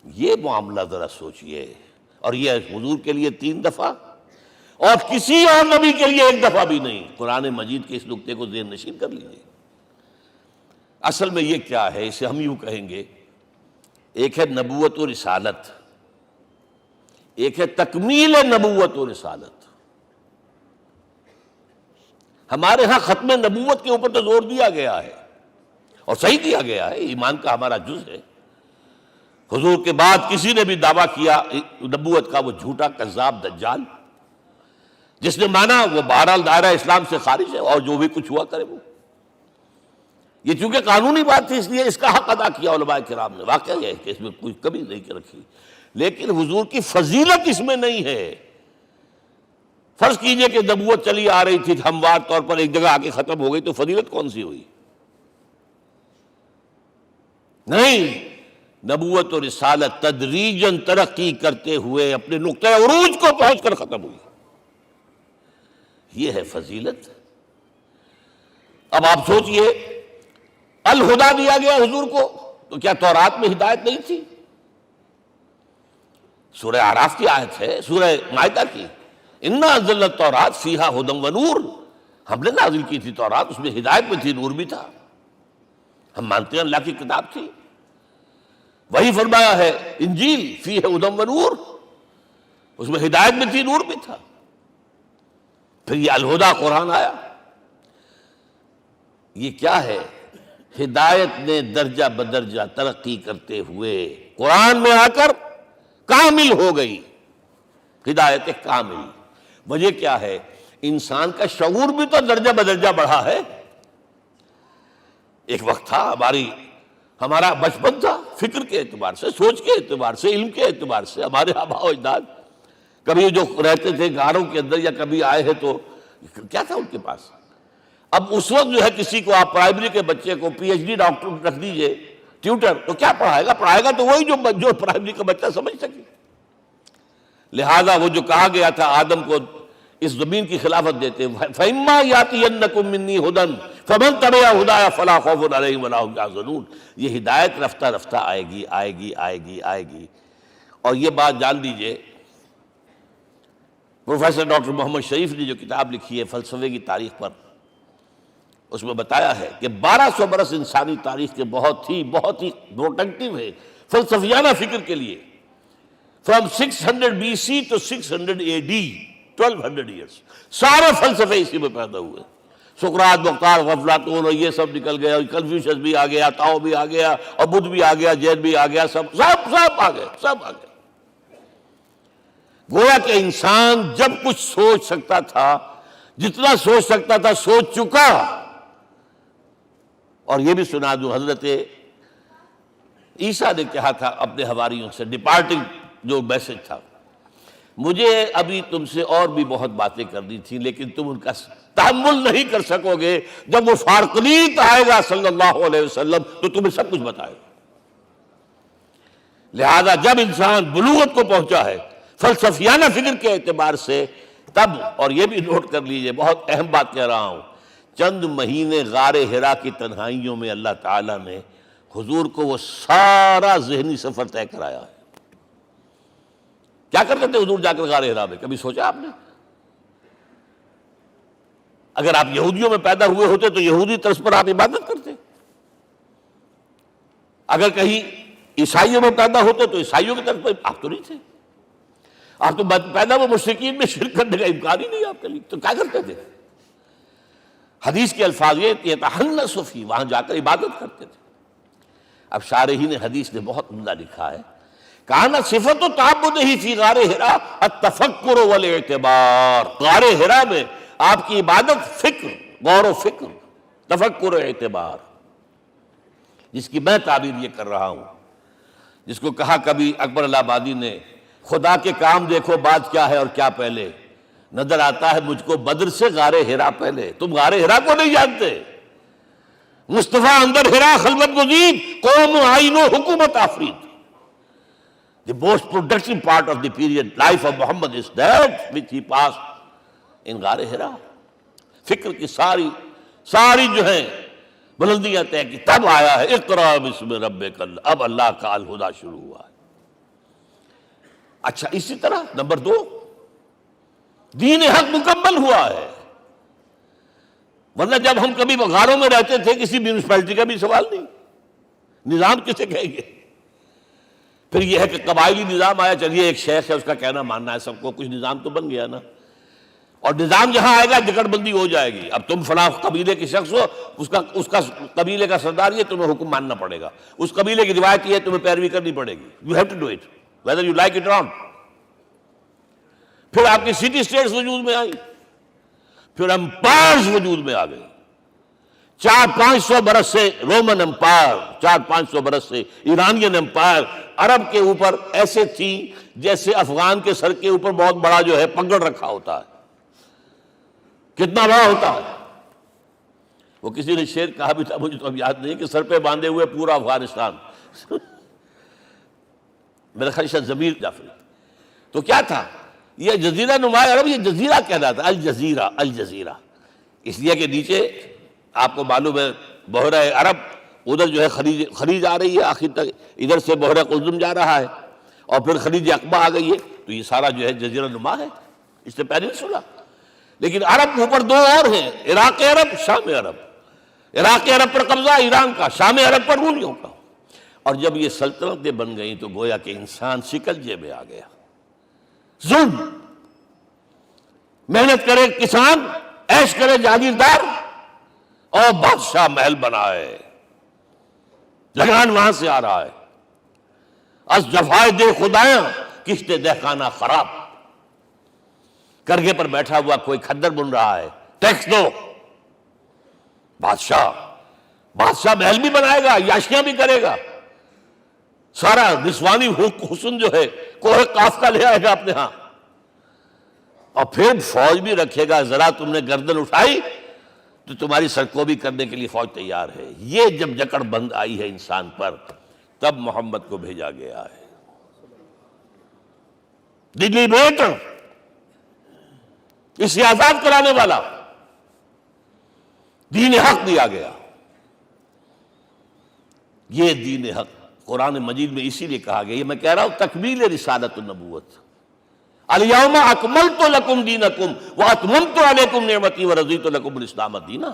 یہ معاملہ ذرا سوچئے، اور یہ حضور کے لیے 3 دفعہ، اور کسی اور نبی کے لیے 1 دفعہ بھی نہیں۔ قرآن مجید کے اس نقطے کو ذہن نشین کر لیجیے۔ اصل میں یہ کیا ہے؟ اسے ہم یوں کہیں گے، ایک ہے نبوت و رسالت، ایک ہے تکمیل نبوت و رسالت۔ ہمارے ہاں ختم نبوت کے اوپر تو زور دیا گیا ہے، اور صحیح دیا گیا ہے، ایمان کا ہمارا جز ہے۔ حضور کے بعد کسی نے بھی دعویٰ کیا نبوت کا، وہ جھوٹا، کذاب، دجال۔ جس نے مانا وہ بہرحال دائرہ اسلام سے خارج ہے، اور جو بھی کچھ ہوا کرے وہ۔ یہ چونکہ قانونی بات تھی، اس لیے اس کا حق ادا کیا علماء کرام نے۔ واقعہ یہ ہے کہ اس میں کوئی کمی نہیں رکھی، لیکن حضور کی فضیلت اس میں نہیں ہے۔ فرض کیجئے کہ نبوت چلی آ رہی تھی ہموار طور پر، ایک جگہ آ کے ختم ہو گئی، تو فضیلت کون سی ہوئی؟ نہیں، نبوت و رسالت تدریجاً ترقی کرتے ہوئے اپنے نقطۂ عروج کو پہنچ کر ختم ہوئی۔ یہ ہے فضیلت۔ اب آپ سوچئے، الہدا دیا گیا حضور کو، تو کیا تورات میں ہدایت نہیں تھی؟ سورہ اعراف کی آیت ہے، سورہ مائدہ کی، انا انزلنا التوراۃ فیہا ھدی ونور۔ ہم نے نازل کی تھی تورات، اس میں ہدایت بھی تھی، نور بھی تھا۔ ہم مانتے ہیں اللہ کی کتاب تھی۔ وہی فرمایا ہے انجیل فیہا ھدی ونور، اس میں ہدایت بھی تھی، نور بھی تھا۔ پھر یہ الہدا قرآن آیا۔ یہ کیا ہے؟ ہدایت نے درجہ بدرجہ ترقی کرتے ہوئے قرآن میں آ کر کامل ہو گئی، ہدایت کامل۔ وجہ کیا ہے؟ انسان کا شعور بھی تو درجہ بدرجہ بڑھا ہے۔ ایک وقت تھا ہمارا بچپن تھا، فکر کے اعتبار سے، سوچ کے اعتبار سے، علم کے اعتبار سے، ہمارے آباء و اجداد کبھی جو رہتے تھے غاروں کے اندر یا کبھی آئے ہیں تو کیا تھا ان کے پاس؟ اب اس وقت جو ہے کسی کو آپ پرائمری کے بچے کو پی ایچ ڈی ڈاکٹر رکھ دیجئے ٹیوٹر، تو کیا پڑھائے گا؟ پڑھائے گا تو وہی جو پرائمری کا بچہ سمجھ سکے۔ لہذا وہ جو کہا گیا تھا آدم کو اس زمین کی خلافت دیتے، فَإِمَّا يَأْتِيَنَّكُم مِّنِّي هُدًى فَمَن تَبِعَ هُدَايَ فَلَا خَوْفٌ عَلَيْهِمْ وَلَا هُمْ يَحْزَنُونَ۔ یہ ہدایت رفتہ رفتہ آئے گی، آئے گی، آئے گی، آئے گی۔ اور یہ بات جان لیجئے، پروفیسر ڈاکٹر محمد شریف نے جو کتاب لکھی ہے فلسفے کی تاریخ پر، اس میں بتایا ہے کہ 1200 برس انسانی تاریخ کے بہت ہی پروڈکٹیو ہے فلسفیانہ فکر کے لیے۔ From 600 BC to 600 AD، 1200 years, سارے فلسفے اسی میں پیدا ہوئے۔ سقراط، مختار، افلاطون اور یہ سب نکل گیا، کنفیوشس بھی آ گیا، تاؤ بھی آ گیا، اور بدھ بھی آ گیا، جین بھی آ گیا، سب آ گئے، سب آ گئے۔ گویا کہ انسان جب کچھ سوچ سکتا تھا، جتنا سوچ سکتا تھا سوچ چکا، اور یہ بھی سنا دوں، حضرت عیسیٰ نے کہا تھا اپنے حواریوں سے، ڈپارٹنگ جو میسج تھا، مجھے ابھی تم سے اور بھی بہت باتیں کرنی تھی لیکن تم ان کا تحمل نہیں کر سکو گے، جب وہ فارقلیت آئے گا صلی اللہ علیہ وسلم تو تمہیں سب کچھ بتائے گا۔ لہذا جب انسان بلوغت کو پہنچا ہے فلسفیانہ فکر کے اعتبار سے، تب، اور یہ بھی نوٹ کر لیجئے، بہت اہم بات کہہ رہا ہوں، چند مہینے غار حرا کی تنہائیوں میں اللہ تعالیٰ نے حضور کو وہ سارا ذہنی سفر طے کرایا ہے۔ کیا کرتے تھے حضور جا کر غار حرا میں؟ کبھی سوچا آپ نے؟ اگر آپ یہودیوں میں پیدا ہوئے ہوتے تو یہودی طرز پر آپ عبادت کرتے، اگر کہیں عیسائیوں میں پیدا ہوتے تو عیسائیوں کی طرف پر آپ تو نہیں تھے، آپ تو پیدا وہ مشرکین میں شرک کرنے کا امکان ہی نہیں آپ کے لیے، تو کیا کرتے تھے؟ حدیث کے الفاظ یہ یتحنث فی، وہاں جا کر عبادت کرتے تھے۔ اب شارحین حدیث نے بہت عمدہ لکھا ہے، کانا صفت تعبدہ فی غار حرا التفکر والاعتبار، غار حرا میں آپ کی عبادت فکر، غور و فکر، تفکر و اعتبار، جس کی میں تعبیر یہ کر رہا ہوں، جس کو کہا کبھی اکبر الہ آبادی نے، خدا کے کام دیکھو بعد کیا ہے اور کیا پہلے، نظر آتا ہے مجھ کو بدر سے غار حرا پہلے۔ تم غار حرا کو نہیں جانتے، مصطفیٰ اندر حرا خلوت گزید، قوم آئین و حکومت آفرید۔ The most productive part of the period life of Muhammad is that which he passed in غار حرا۔ فکر کی ساری جو ہیں بلندیاں طے کی، تب آیا ہے اقرأ بسم ربک، اب اللہ کا الہدیٰ شروع ہوا ہے۔ اچھا، اسی طرح نمبر 2، دین حق مکمل ہوا ہے، ورنہ جب ہم کبھی غاروں میں رہتے تھے کسی میونسپلٹی کا بھی سوال نہیں، نظام کسے کہیں گے؟ پھر یہ ہے کہ قبائلی نظام آیا، چلیے ایک شیخ ہے اس کا کہنا ماننا ہے سب کو، کچھ نظام تو بن گیا نا، اور نظام جہاں آئے گا جکڑ بندی ہو جائے گی۔ اب تم فلاں قبیلے کے شخص ہو، اس کا قبیلے کا سردار یہ، تمہیں حکم ماننا پڑے گا، اس قبیلے کی روایت یہ ہے، تمہیں پیروی کرنی پڑے گی، you have to do it whether you like it or not۔ پھر آپ کی سٹی اسٹیٹس وجود میں آئی، پھر امپائرز وجود میں آ گئے، 400-500 برس سے رومن امپائر، 400-500 برس سے ایرانین امپائر عرب کے اوپر ایسے تھی جیسے افغان کے سر کے اوپر بہت بڑا جو ہے پگڑ رکھا ہوتا ہے۔ کتنا بڑا ہوتا ہے؟ وہ کسی نے شعر کہا بھی تھا، مجھے تو اب یاد نہیں، کہ سر پہ باندھے ہوئے پورا افغانستان، میرا خیال ہے ضمیر جعفری۔ تو کیا تھا یہ جزیرہ نما عرب، یہ جزیرہ کہلاتا، الجزیرہ، الجزیرہ، اس لیے کہ نیچے آپ کو معلوم ہے بحیرہ عرب، ادھر جو ہے خلیج آ رہی ہے آخر تک، ادھر سے بحیرہ قلزم جا رہا ہے، اور پھر خلیج عقبہ آ گئی ہے، تو یہ سارا جو ہے جزیرہ نما ہے، اس سے پہلے نہیں سنا۔ لیکن عرب اوپر 2 اور ہیں، عراق عرب، شام عرب۔ عراق عرب پر قبضہ ایران کا، شام عرب پر رومیوں کا، اور جب یہ سلطنتیں بن گئیں تو گویا کہ انسان شکنجے میں آ گیا۔ ظلم، محنت کرے کسان، عیش کرے جاگیردار، اور بادشاہ محل بنائے، لگان وہاں سے آ رہا ہے۔ از جفائے دے خدایاں کشت دہقانہ خراب، کرگے پر بیٹھا ہوا کوئی کھدر بن رہا ہے، ٹیکس دو۔ بادشاہ محل بھی بنائے گا، عیاشیاں بھی کرے گا، سارا نسوانی حسن جو ہے کوہ قاف کا لے آئے گا اپنے ہاں، اور پھر فوج بھی رکھے گا، ذرا تم نے گردن اٹھائی تو تمہاری سرکوبی کرنے کے لیے فوج تیار ہے۔ یہ جب جکڑ بند آئی ہے انسان پر، تب محمد کو بھیجا گیا ہے۔ دلی بیٹا، اسے آزاد کرانے والا، دین حق دیا گیا۔ یہ دین حق قرآن مجید میں اسی لیے کہا گیا، یہ میں کہہ رہا ہوں تکمیل رسالت النبوت۔ الیوم اکملت لکم دینکم واتممت علیکم نعمتی ورضیت لکم الاسلام دینا۔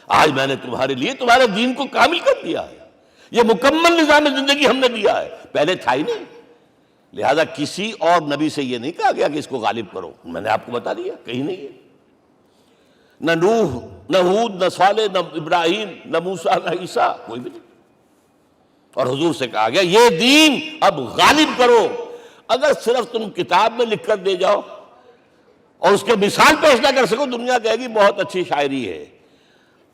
آج میں نے تمہارے لیے تمہارے دین کو کامل کر دیا ہے، یہ مکمل نظام زندگی ہم نے دیا ہے، پہلے تھا ہی نہیں۔ لہذا کسی اور نبی سے یہ نہیں کہا گیا کہ اس کو غالب کرو، میں نے آپ کو بتا دیا کہیں نہیں ہے، نہ نوح، نہ ہود، نہ صالح، نہ ابراہیم، نہ موسیٰ، نہ عیسیٰ، کوئی بھی نہیں۔ اور حضور سے کہا گیا یہ دین اب غالب کرو۔ اگر صرف تم کتاب میں لکھ کر دے جاؤ اور اس کے مثال پیش نہ کر سکو، دنیا کہے گی بہت اچھی شاعری ہے،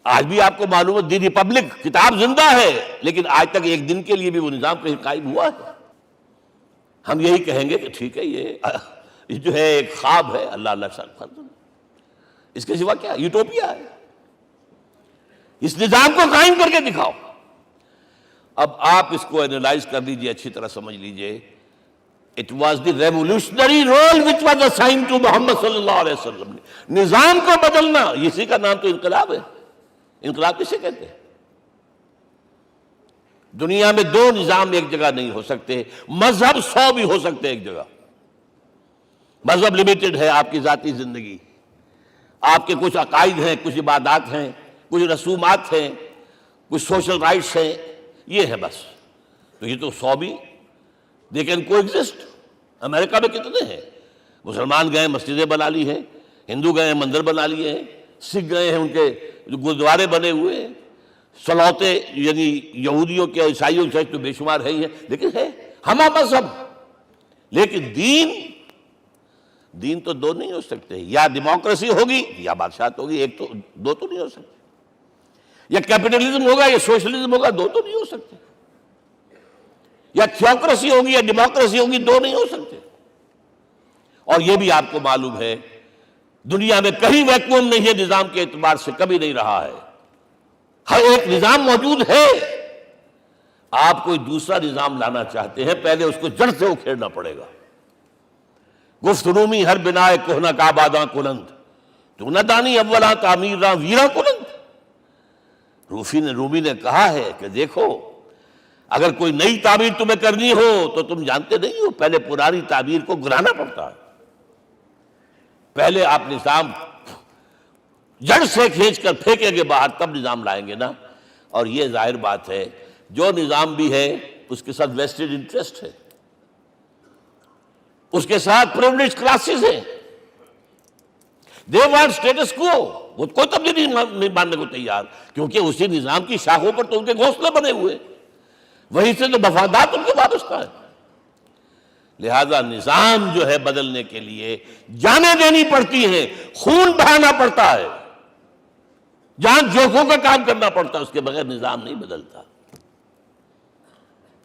آج بھی آپ کو معلوم ہے دی ریپبلک کتاب زندہ ہے، لیکن آج تک ایک دن کے لیے بھی وہ نظام کہیں قائم ہوا ہے؟ ہم یہی کہیں گے کہ ٹھیک ہے، یہ جو ہے ایک خواب ہے، اللہ اللہ فرض، اس کے سوا کیا یوٹوپیا ہے، اس نظام کو قائم کر کے دکھاؤ۔ اب آپ اس کو اینالائز کر لیجئے، اچھی طرح سمجھ لیجئے۔ It was the revolutionary role which was assigned to محمد صلی اللہ علیہ وسلم۔ نظام کو بدلنا، اسی کا نام تو انقلاب ہے۔ انقلاب کسے کہتے ہیں؟ دنیا میں دو نظام ایک جگہ نہیں ہو سکتے، مذہب 100 بھی ہو سکتے ایک جگہ۔ مذہب لمیٹڈ ہے، آپ کی ذاتی زندگی، آپ کے کچھ عقائد ہیں، کچھ عبادات ہیں، کچھ رسومات ہیں، کچھ سوشل رائٹس ہیں، یہ ہے بس۔ تو یہ تو 100 بھی دے کین کو ایگزسٹ۔ امریکہ میں کتنے ہیں؟ مسلمان گئے مسجدیں بنا لی ہیں، ہندو گئے مندر بنا لیے ہیں، سکھ گئے ہیں ان کے گردوارے بنے ہوئے ہیں، سلوتے یعنی یہودیوں کے عیسائیوں کے تو بے شمار ہے ہی ہیں، لیکن ہے ہمہ مذہب۔ لیکن دین تو دو نہیں ہو سکتے، یا ڈیموکریسی ہوگی یا بادشاہت ہوگی، ایک تو دو تو نہیں ہو سکتے، یا کیپٹلزم ہوگا یا سوشلزم ہوگا، دو تو نہیں ہو سکتے، یا تھیوکریسی ہوگی یا ڈیموکریسی ہوگی، دو نہیں ہو سکتے۔ اور یہ بھی آپ کو معلوم ہے دنیا میں کہیں ویکیوم نہیں ہے نظام کے اعتبار سے، کبھی نہیں رہا ہے، ہر ایک نظام موجود ہے۔ آپ کوئی دوسرا نظام لانا چاہتے ہیں، پہلے اس کو جڑ سے اکھیڑنا پڑے گا۔ گفت رومی ہر بنائے کوہنا کا باداں کلند، تو نہ دانی اولا تعمیر راں ویرا کلند۔ رومی نے کہا ہے کہ دیکھو، اگر کوئی نئی تعمیر تمہیں کرنی ہو تو تم جانتے نہیں ہو پہلے پرانی تعمیر کو گرانا پڑتا ہے، پہلے آپ نظام جڑ سے کھینچ کر پھینکیں گے باہر، تب نظام لائیں گے نا۔ اور یہ ظاہر بات ہے جو نظام بھی ہے اس کے ساتھ ویسٹڈ انٹرسٹ ہے، اس کے ساتھ پریولیج کلاسز ہیں، دے وانٹ اسٹیٹس کو، وہ کوئی تبدیلی نہیں ماننے کو تیار، کیونکہ اسی نظام کی شاخوں پر تو ان کے گھونسلے بنے ہوئے، وہیں سے تو مفادات ان کے وابستہ ہے۔ لہذا نظام جو ہے بدلنے کے لیے جانیں دینی پڑتی ہیں، خون بہانا پڑتا ہے، جان جوکھوں کا کام کرنا پڑتا ہے، اس کے بغیر نظام نہیں بدلتا۔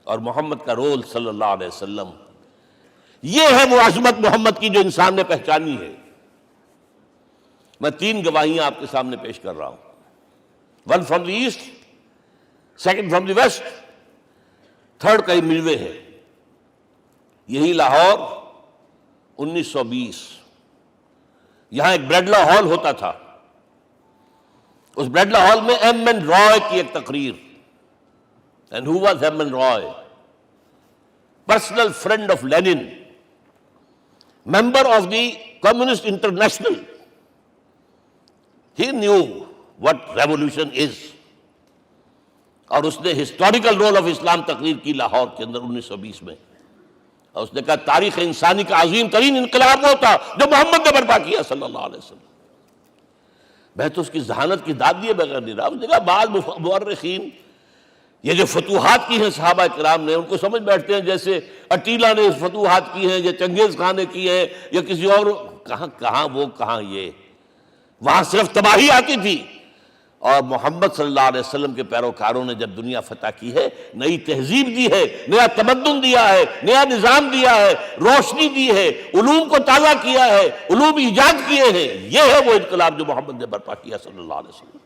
اور محمد کا رول صلی اللہ علیہ وسلم، یہ ہے وہ عظمت محمد کی جو انسان نے پہچانی ہے۔ میں 3 گواہیاں آپ کے سامنے پیش کر رہا ہوں، 1 from the east, 2 from the west, 3 کئی ملوے ہے۔ یہی لاہور 1920، یہاں ایک بریڈلا ہال ہوتا تھا، اس بریڈلا ہال میں ایم این رائے کی ایک تقریر۔ And who was M N Roy? Personal friend of Lenin, member of the Communist International. He knew what revolution is، اور اس نے ہسٹوریکل رول آف اسلام تقریر کی لاہور کے اندر 1920 میں، اور اس نے کہا تاریخ انسانی کا عظیم ترین انقلاب وہ تھا جو محمد نے برپا کیا صلی اللہ علیہ وسلم۔ میں تو اس کی ذہانت کی داد دیے بغیر نہیں رہا۔ اس نے کہا بعض مورخین یہ جو فتوحات کی ہیں صحابہ کرام نے، ان کو سمجھ بیٹھتے ہیں جیسے اٹیلا نے فتوحات کی ہیں یا چنگیز خان نے کی ہیں یا کسی اور، کہاں وہ کہاں یہ، وہاں صرف تباہی آتی تھی۔ اور محمد صلی اللہ علیہ وسلم کے پیروکاروں نے جب دنیا فتح کی ہے، نئی تہذیب دی ہے، نیا تمدن دیا ہے، نیا نظام دیا ہے، روشنی دی ہے، علوم کو تازہ کیا ہے، علوم ایجاد کیے ہیں۔ یہ ہے وہ انقلاب جو محمد نے برپا کیا صلی اللہ علیہ وسلم۔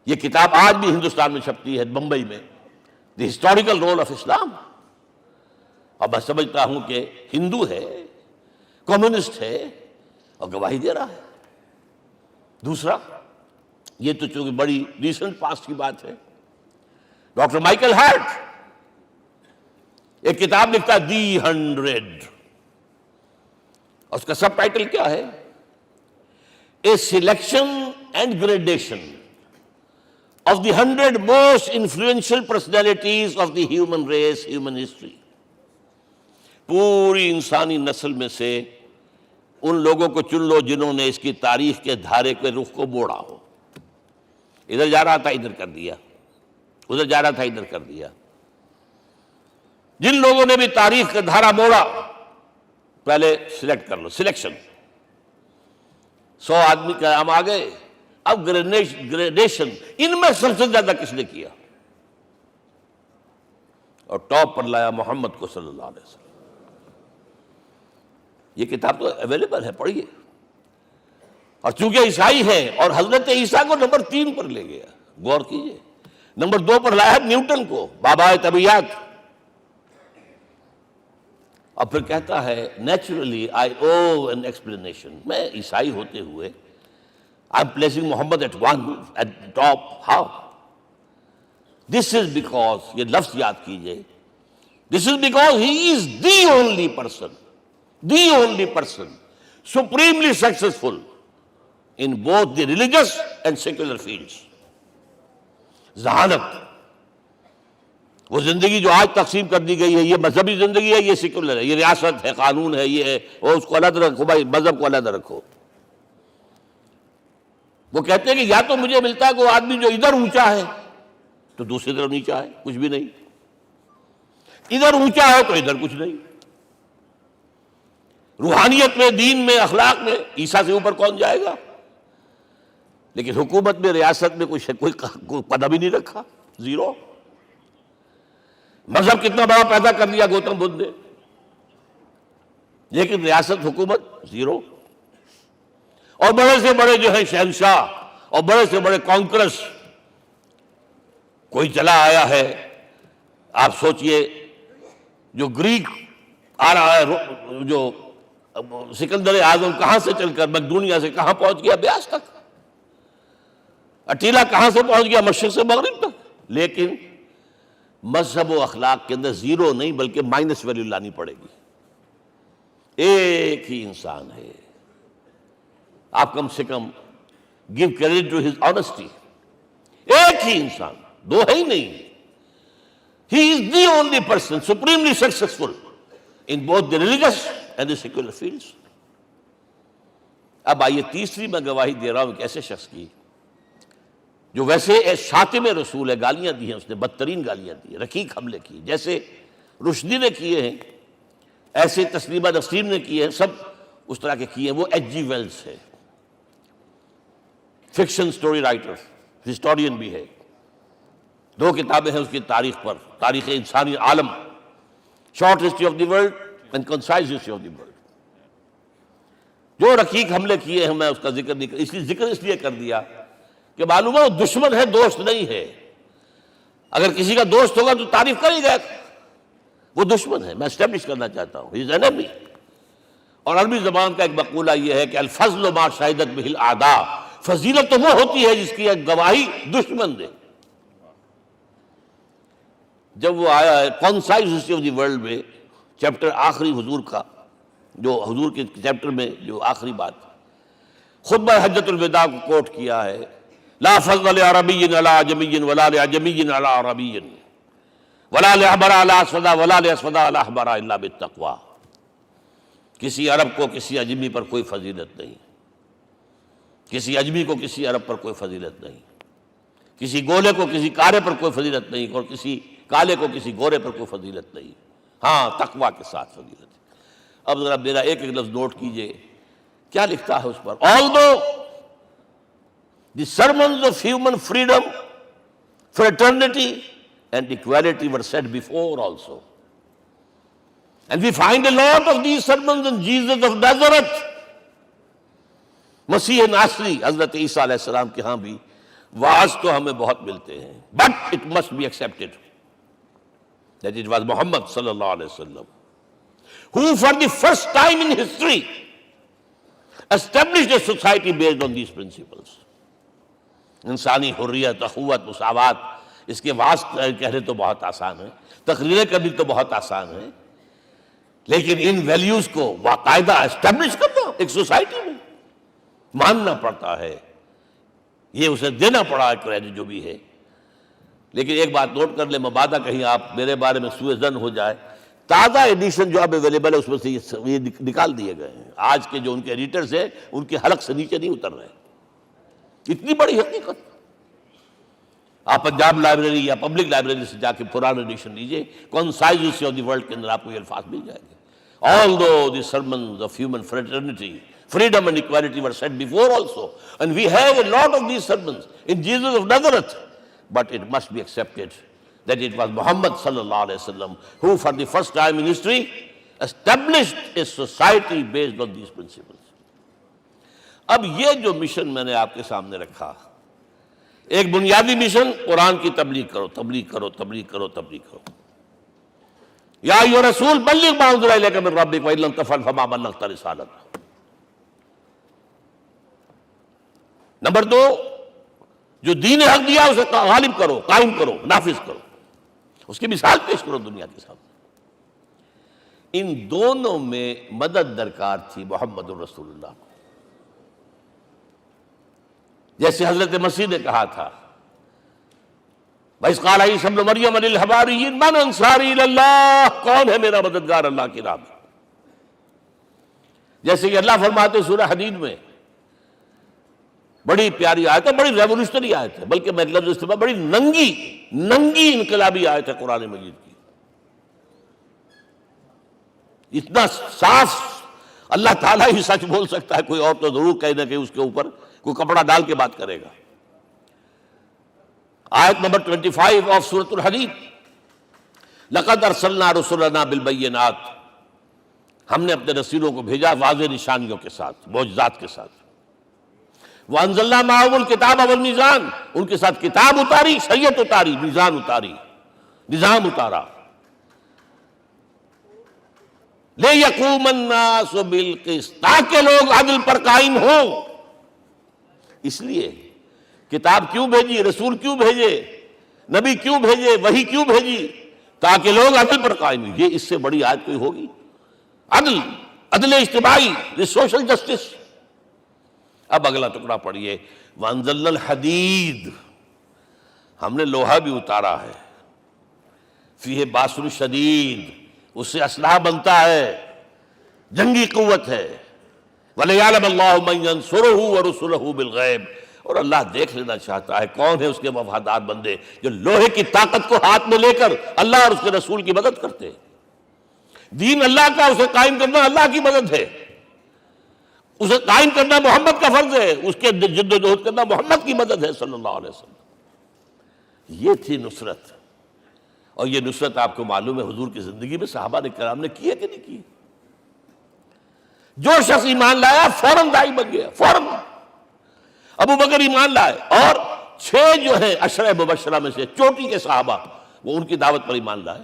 یہ کتاب آج بھی ہندوستان میں چھپتی ہے، بمبئی میں، دی ہسٹوریکل رول آف اسلام۔ اور میں سمجھتا ہوں کہ ہندو ہے، کمیونسٹ ہے، اور گواہی دے رہا ہے۔ دوسرا، یہ تو چونکہ بڑی ریسنٹ پاسٹ کی بات ہے، ڈاکٹر مائیکل ہارٹ ایک کتاب لکھتا ہے دی 100، اور اس کا سب ٹائٹل کیا ہے؟ A selection and gradation of the 100 most influential personalities of the human race, human history. پوری انسانی نسل میں سے ان لوگوں کو چن لو جنہوں نے اس کی تاریخ کے دھارے کے رخ کو موڑا ہو۔ ادھر جا رہا تھا ادھر کر دیا، ادھر جا رہا تھا ادھر کر دیا۔ جن لوگوں نے بھی تاریخ کا دھارا موڑا، پہلے سلیکٹ کر لو، سلیکشن۔ 100 آدمی کا ہم آ گئے، اب گریڈیشن ان میں سب سے زیادہ کس نے کیا؟ اور ٹاپ پر لایا محمد کو صلی اللہ علیہ وسلم. یہ کتاب تو اویلیبل ہے، پڑھیے. اور چونکہ عیسائی ہے اور حضرت عیسیٰ کو نمبر 3 پر لے گیا، غور کیجئے. نمبر 2 پر لایا نیوٹن کو، بابائے طبیعیات. اور پھر کہتا ہے naturally I owe an explanation. میں عیسائی ہوتے ہوئے I am placing Muhammad at top. How? This is because, یہ لفظ یاد کیجئے، this is because he is the only person supremely successful in both the religious and secular fields. ذہانت، وہ زندگی جو آج تقسیم کر دی گئی ہے، یہ مذہبی زندگی ہے، یہ سیکولر ہے، یہ ریاست ہے، قانون ہے، یہ ہے، اور اس کو علیحدہ رکھو بھائی، مذہب کو علیحدہ رکھو. وہ کہتے ہیں کہ یا تو مجھے ملتا ہے کہ وہ آدمی جو ادھر اونچا ہے تو دوسری طرف نیچا ہے، کچھ بھی نہیں. ادھر اونچا ہے تو ادھر کچھ نہیں. روحانیت میں، دین میں، اخلاق میں عیسیٰ سے اوپر کون جائے گا؟ لیکن حکومت میں، ریاست میں کوئی پدہ بھی نہیں رکھا، زیرو. مذہب کتنا بڑا پیدا کر دیا گوتم بدھ نے، لیکن ریاست، حکومت زیرو. اور بڑے سے بڑے جو ہیں شہنشاہ اور بڑے سے بڑے کانکرس، کوئی چلا آیا ہے. آپ سوچئے جو گریک آ رہا ہے، جو سکندر اعظم کہاں سے چل کر مقدونیہ سے کہاں پہنچ گیا؟ بیاس تک. اٹیلا کہاں سے پہنچ گیا؟ مشرق سے مغرب تک. لیکن مذہب و اخلاق کے اندر زیرو نہیں بلکہ مائنس ویلیو لانی پڑے گی. ایک ہی انسان ہے. آپ کم سے کم give credit to his honesty. ایک ہی انسان، دو ہے ہی نہیں. He is the only person supremely successful in both the religious and the secular fields. اب آئیے تیسری میں گواہی دے رہا ہوں ایک ایسے شخص کی جو ویسے شاتم رسول ہے، گالیاں دی ہیں اس نے، بدترین گالیاں دی ہیں، رقیق حملے کی، جیسے رشدی نے کیے ہیں ایسے تسلیمہ نسرین نے کیے ہیں، سب اس طرح کے کیے ہیں. وہ ایچ جی ویلز ہے، فکشن سٹوری رائٹر، ہسٹورین بھی ہے. 2 کتابیں ہیں اس کی تاریخ پر، تاریخ انسانی عالم، short history of the world and concise history of the world. جو رقیق حملے کیے ہیں میں اس کا ذکر نہیں، ذکر اس لیے کر دیا کہ معلوم ہے وہ دشمن ہے، دوست نہیں ہے. اگر کسی کا دوست ہوگا تو تعریف کر ہی گا. وہ دشمن ہے، میں اسٹیبلش کرنا چاہتا ہوں. ہی از انیمی. اور عربی زبان کا ایک مقولہ یہ ہے کہ الفضل ما شہدت بہ الاعداء، فضیلت تو وہ ہوتی ہے جس کی ایک گواہی دشمن دے. جب وہ آیا ہے concise history of the world میں، چیپٹر آخری حضور کا، جو حضور کے چیپٹر میں جو آخری بات خطبہ حجۃ الوداع کو کوٹ کیا ہے، لا فضل لعربی علی عجمی ولا لعجمی علی عربی ولا لأحمر علی اسود ولا لأسود علی احمر الا بالتقوی. کسی عرب کو کسی عجمی پر کوئی فضیلت نہیں، کسی عجمی کو کسی عرب پر کوئی فضیلت نہیں، کسی گولے کو کسی کارے پر کوئی فضیلت نہیں، اور کسی کالے کو کسی گورے پر کوئی فضیلت نہیں. ہاں، تقوی کے ساتھ فضیلت ہے. اب ذرا میرا ایک ایک لفظ نوٹ کیجئے، کیا لکھتا ہے اس پر. Although the sermons of human freedom, fraternity and equality were said before also, and we find a lot of these sermons in Jesus of Nazareth. مسیح ناصری حضرت عیسیٰ علیہ السلام کے ہاں بھی واعظ تو ہمیں بہت ملتے ہیں، but it must be accepted that it was Muhammad sallallahu alaihi wasallam who for the first time in history established a society based on these principles. انسانی حریت، اخوت، مساوات، اس کے واعظ کہنے تو بہت آسان ہے، تقریریں کرنی تو بہت آسان ہے، لیکن ان ویلیوز کو باقاعدہ اسٹیبلش کرنا ایک سوسائٹی میں ماننا پڑتا ہے. یہ اسے دینا پڑا کریڈٹ جو بھی ہے. لیکن ایک بات نوٹ کر لیں، مبادہ کہیں آپ میرے بارے میں سوء ظن ہو جائے، تازہ ایڈیشن جو اب اویلیبل ہے اس میں سے یہ نکال دیے گئے ہیں. آج کے جو ان کے ایڈیٹرز ہیں ان کے حلق سے نیچے نہیں اتر رہے. اتنی بڑی حقیقت. آپ پنجاب لائبریری یا پبلک لائبریری سے جا کے پرانا ایڈیشن لیجئے، concise history of the world کے اندر آپ کو یہ الفاظ مل جائیں گے. Although the sermons of human fraternity, Freedom and equality were said before also. And we have a lot of these sermons in Jesus of Nazareth. But it must be accepted that it was Muhammad sallallahu alaihi wasallam who for the first time in history established a society based on these principles. اب یہ جو mission میں نے آپ کے سامنے رکھا، ایک بنیادی مشن قرآن کی تبلیغ کرو، تبلیغ کرو، تبلیغ کرو، تبلیغ کرو. یا ایھا رسول بلغ ما انزل الیک من ربک وان لم تفعل فما بلغت رسالتہ. نمبر 2، جو دین حق دیا اسے غالب کرو، قائم کرو، نافذ کرو، اس کی مثال پیش کرو دنیا کے سامنے. ان دونوں میں مدد درکار تھی محمد الرسول اللہ کو. جیسے حضرت مسیح نے کہا تھا، وَإِذْ قَالَ عِيسَىٰ ابْنُ مَرْيَمَ لِلْحَوَارِيِّينَ مَنْ أَنصَارِي إِلَى اللَّهِ، کون ہے میرا مددگار اللہ کی راہ میں. جیسے کہ اللہ فرماتے ہیں سورہ حدید میں، بڑی پیاری آیت ہے، بڑی ریولوشنری آیت ہے، بلکہ میں لفظ استعمال، بڑی ننگی انقلابی آیت ہے قرآن مجید کی. اتنا صاف اللہ تعالیٰ ہی سچ بول سکتا ہے، کوئی اور تو ضرور کہیں نہ کہ اس کے اوپر کوئی کپڑا ڈال کے بات کرے گا. آیت نمبر 25 آف سورۃ الحدید، لقد ارسلنا رسلنا بالبینات، ہم نے اپنے رسولوں کو بھیجا واضح نشانیوں کے ساتھ، معجزات کے ساتھ. وانزلنا معهم الکتاب والمیزان، ان کے ساتھ کتاب اتاری، شریعت اتاری، میزان اتاری، نظام اتارا. لِيَقُومَ النَّاسُ بِالْقِسْطِ، تاکہ لوگ عدل پر قائم ہوں. اس لیے کتاب کیوں بھیجی، رسول کیوں بھیجے، نبی کیوں بھیجے، وحی کیوں بھیجی؟ تاکہ لوگ عدل پر قائم ہوں. یہ اس سے بڑی آیت کوئی ہوگی؟ عدل اجتماعی، سوشل جسٹس. اب اگلا ٹکڑا پڑھیے، وَأَنزَلْنَا الْحَدِيدَ، ہم نے لوہا بھی اتارا ہے، فِيهِ بَأْسٌ شَدِيدٌ، اس سے اسلحہ بنتا ہے، جنگی قوت ہے. وَلِيَعْلَمَ اللَّهُ مَن يَنصُرُهُ وَرُسُلَهُ بِالْغَيْبِ، اور اللہ دیکھ لینا چاہتا ہے کون ہے اس کے وفادار بندے جو لوہے کی طاقت کو ہاتھ میں لے کر اللہ اور اس کے رسول کی مدد کرتے ہیں. دین اللہ کا، اسے قائم کرنا اللہ کی مدد ہے، اسے قائم کرنا محمد کا فرض ہے، اس کے جد و جہد کرنا محمد کی مدد ہے صلی اللہ علیہ وسلم. یہ تھی نصرت. اور یہ نصرت آپ کو معلوم ہے حضور کی زندگی میں صحابہ کرام نے کی ہے کہ نہیں کی؟ جو شخص ایمان لایا فوراً داعی بن گیا، فوراً. ابو بکر ایمان لائے، اور 6 جو ہیں عشرہ مبشرہ میں سے چوٹی کے صحابہ، وہ ان کی دعوت پر ایمان لائے.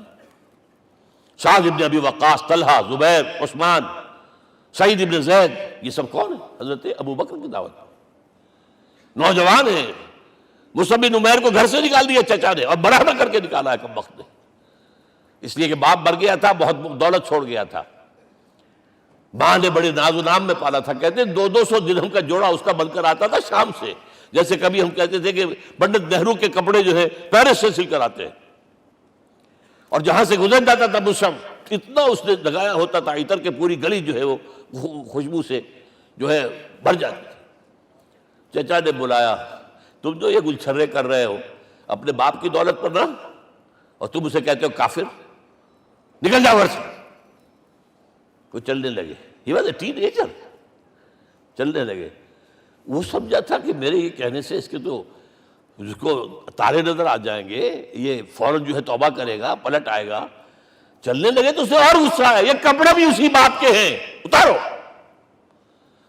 سعد ابن ابی وقاص، طلحہ، زبیر، عثمان، سعید ابن زید، یہ سب کون ہیں؟ حضرت ابو بکر کی دعوت. نوجوان ہیں. مصعب بن عمیر کو گھر سے نکال دیا چچا نے، اور بڑا نہ کر کے نکالا ہے کم وقت نے، اس لیے کہ باپ مر گیا تھا، بہت دولت چھوڑ گیا تھا. ماں نے بڑے ناز و نام میں پالا تھا. کہتے ہیں 200 درہم کا جوڑا اس کا بن کر آتا تھا شام سے. جیسے کبھی ہم کہتے تھے کہ پنڈت نہرو کے کپڑے جو ہے پیرس سے سل کر آتے ہیں. اور جہاں سے گزر جاتا تھا مصعب، اتنا اس نے لگایا ہوتا تھا عطر کے پوری گلی جو ہے وہ خوشبو سے جو ہے بھر جاتی تھی. چچا نے بلایا، تم جو یہ گلچھرے کر رہے ہو اپنے باپ کی دولت پر نہ، اور تم اسے کہتے ہو کافر، نکل جاؤ گھر سے. وہ چلنے لگے. He was a teenager. چلنے لگے. وہ سمجھا تھا کہ میرے یہ کہنے سے اس کے تو اس کو تارے نظر آ جائیں گے، یہ فوراً جو ہے توبہ کرے گا، پلٹ آئے گا. چلنے لگے تو اسے اور غصہ آیا، یہ کپڑے بھی اسی باپ کے ہیں، اتارو.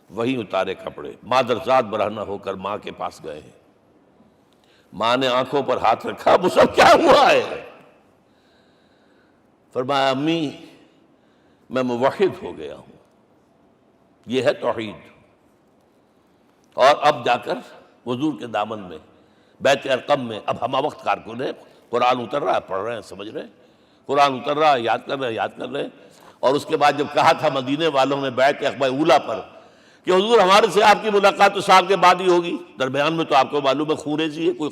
وہی اتارے کپڑے. مادرزاد برہنہ ہو کر ماں کے پاس گئے ہیں. ماں نے آنکھوں پر ہاتھ رکھا، مصعب کیا ہوا ہے؟ فرمایا امی میں موحد ہو گیا ہوں. یہ ہے توحید. اور اب جا کر حضور کے دامن میں بیت ارقم میں اب ہمہ وقت کارکن ہے، قرآن اتر رہا ہے، پڑھ رہے ہیں، سمجھ رہے ہیں، قرآن اتر رہا ہے، یاد کر رہے ہیں، یاد کر رہے ہیں. اور اس کے بعد جب کہا تھا مدینے والوں نے بیت عقبہ اولیٰ پر کہ حضور ہمارے سے آپ کی ملاقات تو سال کے بعد ہی ہوگی، درمیان میں تو آپ کو معلوم ہے خوریزی ہے، کوئی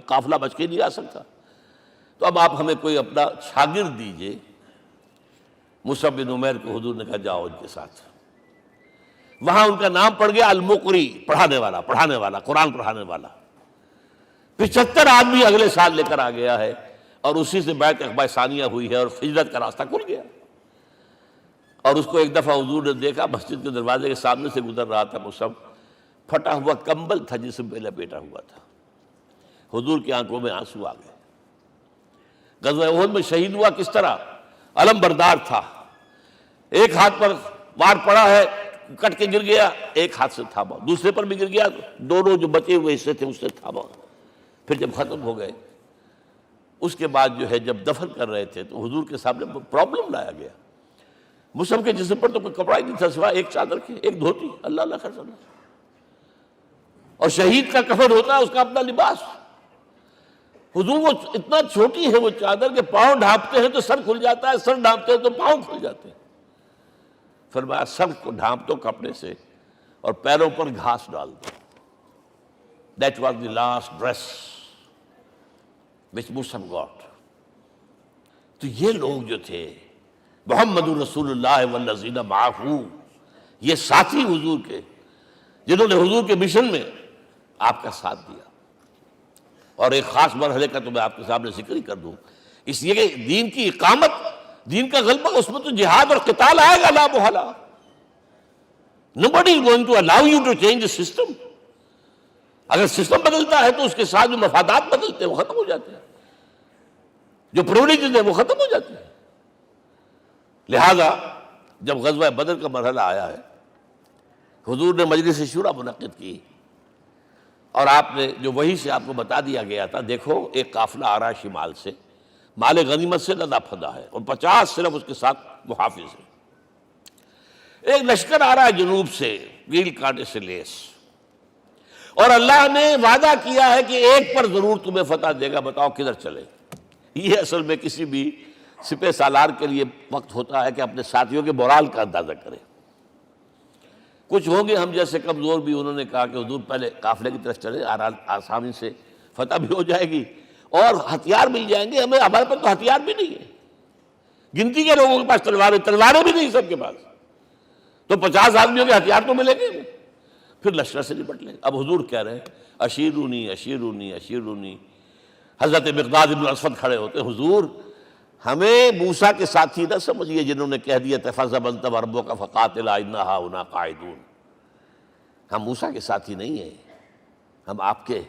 قافلہ بچ کے نہیں آ سکتا، تو اب آپ ہمیں کوئی اپنا شاگرد دیجئے. مصعب بن عمیر کو حضور نے کہا جاؤ ان کے ساتھ. وہاں ان کا نام پڑ گیا المقری، پڑھانے والا، قرآن پڑھانے والا. 75 آدمی اگلے سال لے کر آ گیا ہے، اور اسی سے بیعت عقبہ ثانیہ ہوئی ہے، اور ہجرت کا راستہ کھل گیا. اور اس کو ایک دفعہ حضور نے دیکھا، مسجد کے دروازے کے سامنے سے گزر رہا تھا مصعب، پھٹا ہوا کمبل تھا جسم پہ لپیٹا ہوا تھا، حضور کی آنکھوں میں آنسو آ گئے۔ غزوہ احد میں شہید ہوا کس طرح؟ علم بردار تھا، ایک ہاتھ پر وار پڑا ہے، کٹ کے گر گیا، ایک ہاتھ سے تھاما، دوسرے پر بھی گر گیا، دونوں جو بچے ہوئے حصے تھے اس سے تھاما۔ پھر جب ختم ہو گئے، اس کے بعد جو ہے جب دفن کر رہے تھے تو حضور کے سامنے پرابلم لایا گیا۔ مصعب کے جسم پر تو کوئی کپڑا ہی نہیں تھا سوائے ایک چادر کے، ایک دھوتی، اللہ اللہ خیر صلی اللہ۔ اور شہید کا کفن ہوتا ہے اس کا اپنا لباس، حضور وہ اتنا چھوٹی ہے وہ چادر کہ پاؤں ڈھانپتے ہیں تو سر کھل جاتا ہے، سر ڈھانپتے ہیں تو پاؤں کھل جاتے ہیں۔ فرمایا سر کو ڈھانپ دو کپڑے سے اور پیروں پر گھاس ڈال دو۔ That was the last dress which Musab got۔ تو یہ لوگ جو تھے محمد رسول اللہ والذین معہ، یہ ساتھی حضور کے جنہوں نے حضور کے مشن میں آپ کا ساتھ دیا۔ اور ایک خاص مرحلے کا تو میں آپ کے سامنے ذکر ہی کر دوں، اس لیے کہ دین کی اقامت، دین کا غلبہ، اس میں تو جہاد اور قتال آئے گا لا محالہ۔ Nobody is going to allow you to change the system۔ اگر سسٹم بدلتا ہے تو اس کے ساتھ جو مفادات بدلتے ہیں وہ ختم ہو جاتے ہیں، جو پرولیجز ہیں وہ ختم ہو جاتے ہیں۔ لہذا جب غزوہ بدر کا مرحلہ آیا ہے، حضور نے مجلس شورا منعقد کی، اور آپ نے جو وحی سے آپ کو بتا دیا گیا تھا، دیکھو ایک قافلہ آ رہا ہے شمال سے، مال غنیمت سے لدا پھدا ہے، اور 50 صرف اس کے ساتھ محافظ ہیں۔ ایک لشکر آ رہا ہے جنوب سے، گیل کانٹے سے لیس، اور اللہ نے وعدہ کیا ہے کہ ایک پر ضرور تمہیں فتح دے گا، بتاؤ کدھر چلے۔ یہ اصل میں کسی بھی سپہ سالار کے لیے وقت ہوتا ہے کہ اپنے ساتھیوں کے مورال کا اندازہ کرے۔ کچھ ہوں گے ہم جیسے کمزور بھی، انہوں نے کہا کہ حضور پہلے قافلے کی طرف چلے، آسانی سے فتح بھی ہو جائے گی اور ہتھیار مل جائیں گے ہمیں، ہمارے پاس تو ہتھیار بھی نہیں ہے، گنتی کے لوگوں کے پاس تلواریں بھی نہیں سب کے پاس، تو 50 آدمیوں کے ہتھیار تو ملیں گے، پھر لشکر سے نپٹ لیں۔ اب حضور کہہ رہے ہیں اشیرونی اشیرونی اشیرونی، حضرت مقداد بن اسود کھڑے ہوتے ہیں، حضور ہمیں موسیٰ کے ساتھی نہ سمجھیے جنہوں نے کہہ دیا فَاذْهَبْ أَنْتَ وَرَبُّكَ فَقَاتِلَا إِنَّا هَاهُنَا قَاعِدُونَ۔ ہم موسیٰ کے ساتھی نہیں ہیں، ہم آپ کے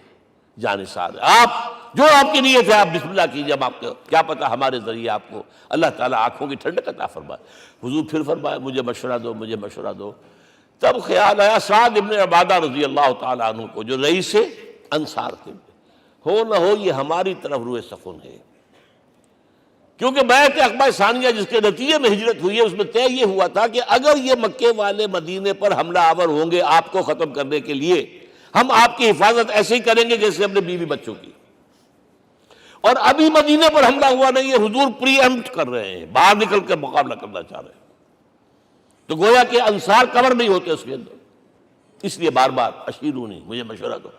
جانثار ہیں، آپ جو آپ کی نیت ہے آپ بسم اللہ کیجئے، اب آپ کو کیا پتہ ہمارے ذریعے آپ کو اللہ تعالیٰ آنکھوں کی ٹھنڈک عطا فرمائے۔ حضور پھر فرمائے مجھے مشورہ دو، مجھے مشورہ دو۔ تب خیال آیا سعد ابن عبادہ رضی اللہ تعالیٰ عنہ کو، جو رئیس انصار تھے، ہو نہ ہو یہ ہماری طرف روئے سخن ہے، کیونکہ بیعت عقبہ ثانیہ جس کے نتیجے میں ہجرت ہوئی ہے اس میں طے یہ ہوا تھا کہ اگر یہ مکے والے مدینے پر حملہ آور ہوں گے آپ کو ختم کرنے کے لیے، ہم آپ کی حفاظت ایسے ہی کریں گے جیسے اپنے بیوی بچوں کی۔ اور ابھی مدینے پر حملہ ہوا نہیں ہے، حضور پری ایمپٹ کر رہے ہیں، باہر نکل کے مقابلہ کرنا چاہ رہے ہیں، تو گویا کہ انصار کور نہیں ہوتے اس کے اندر، اس لیے بار بار اشیرونی، مجھے مشورہ دو۔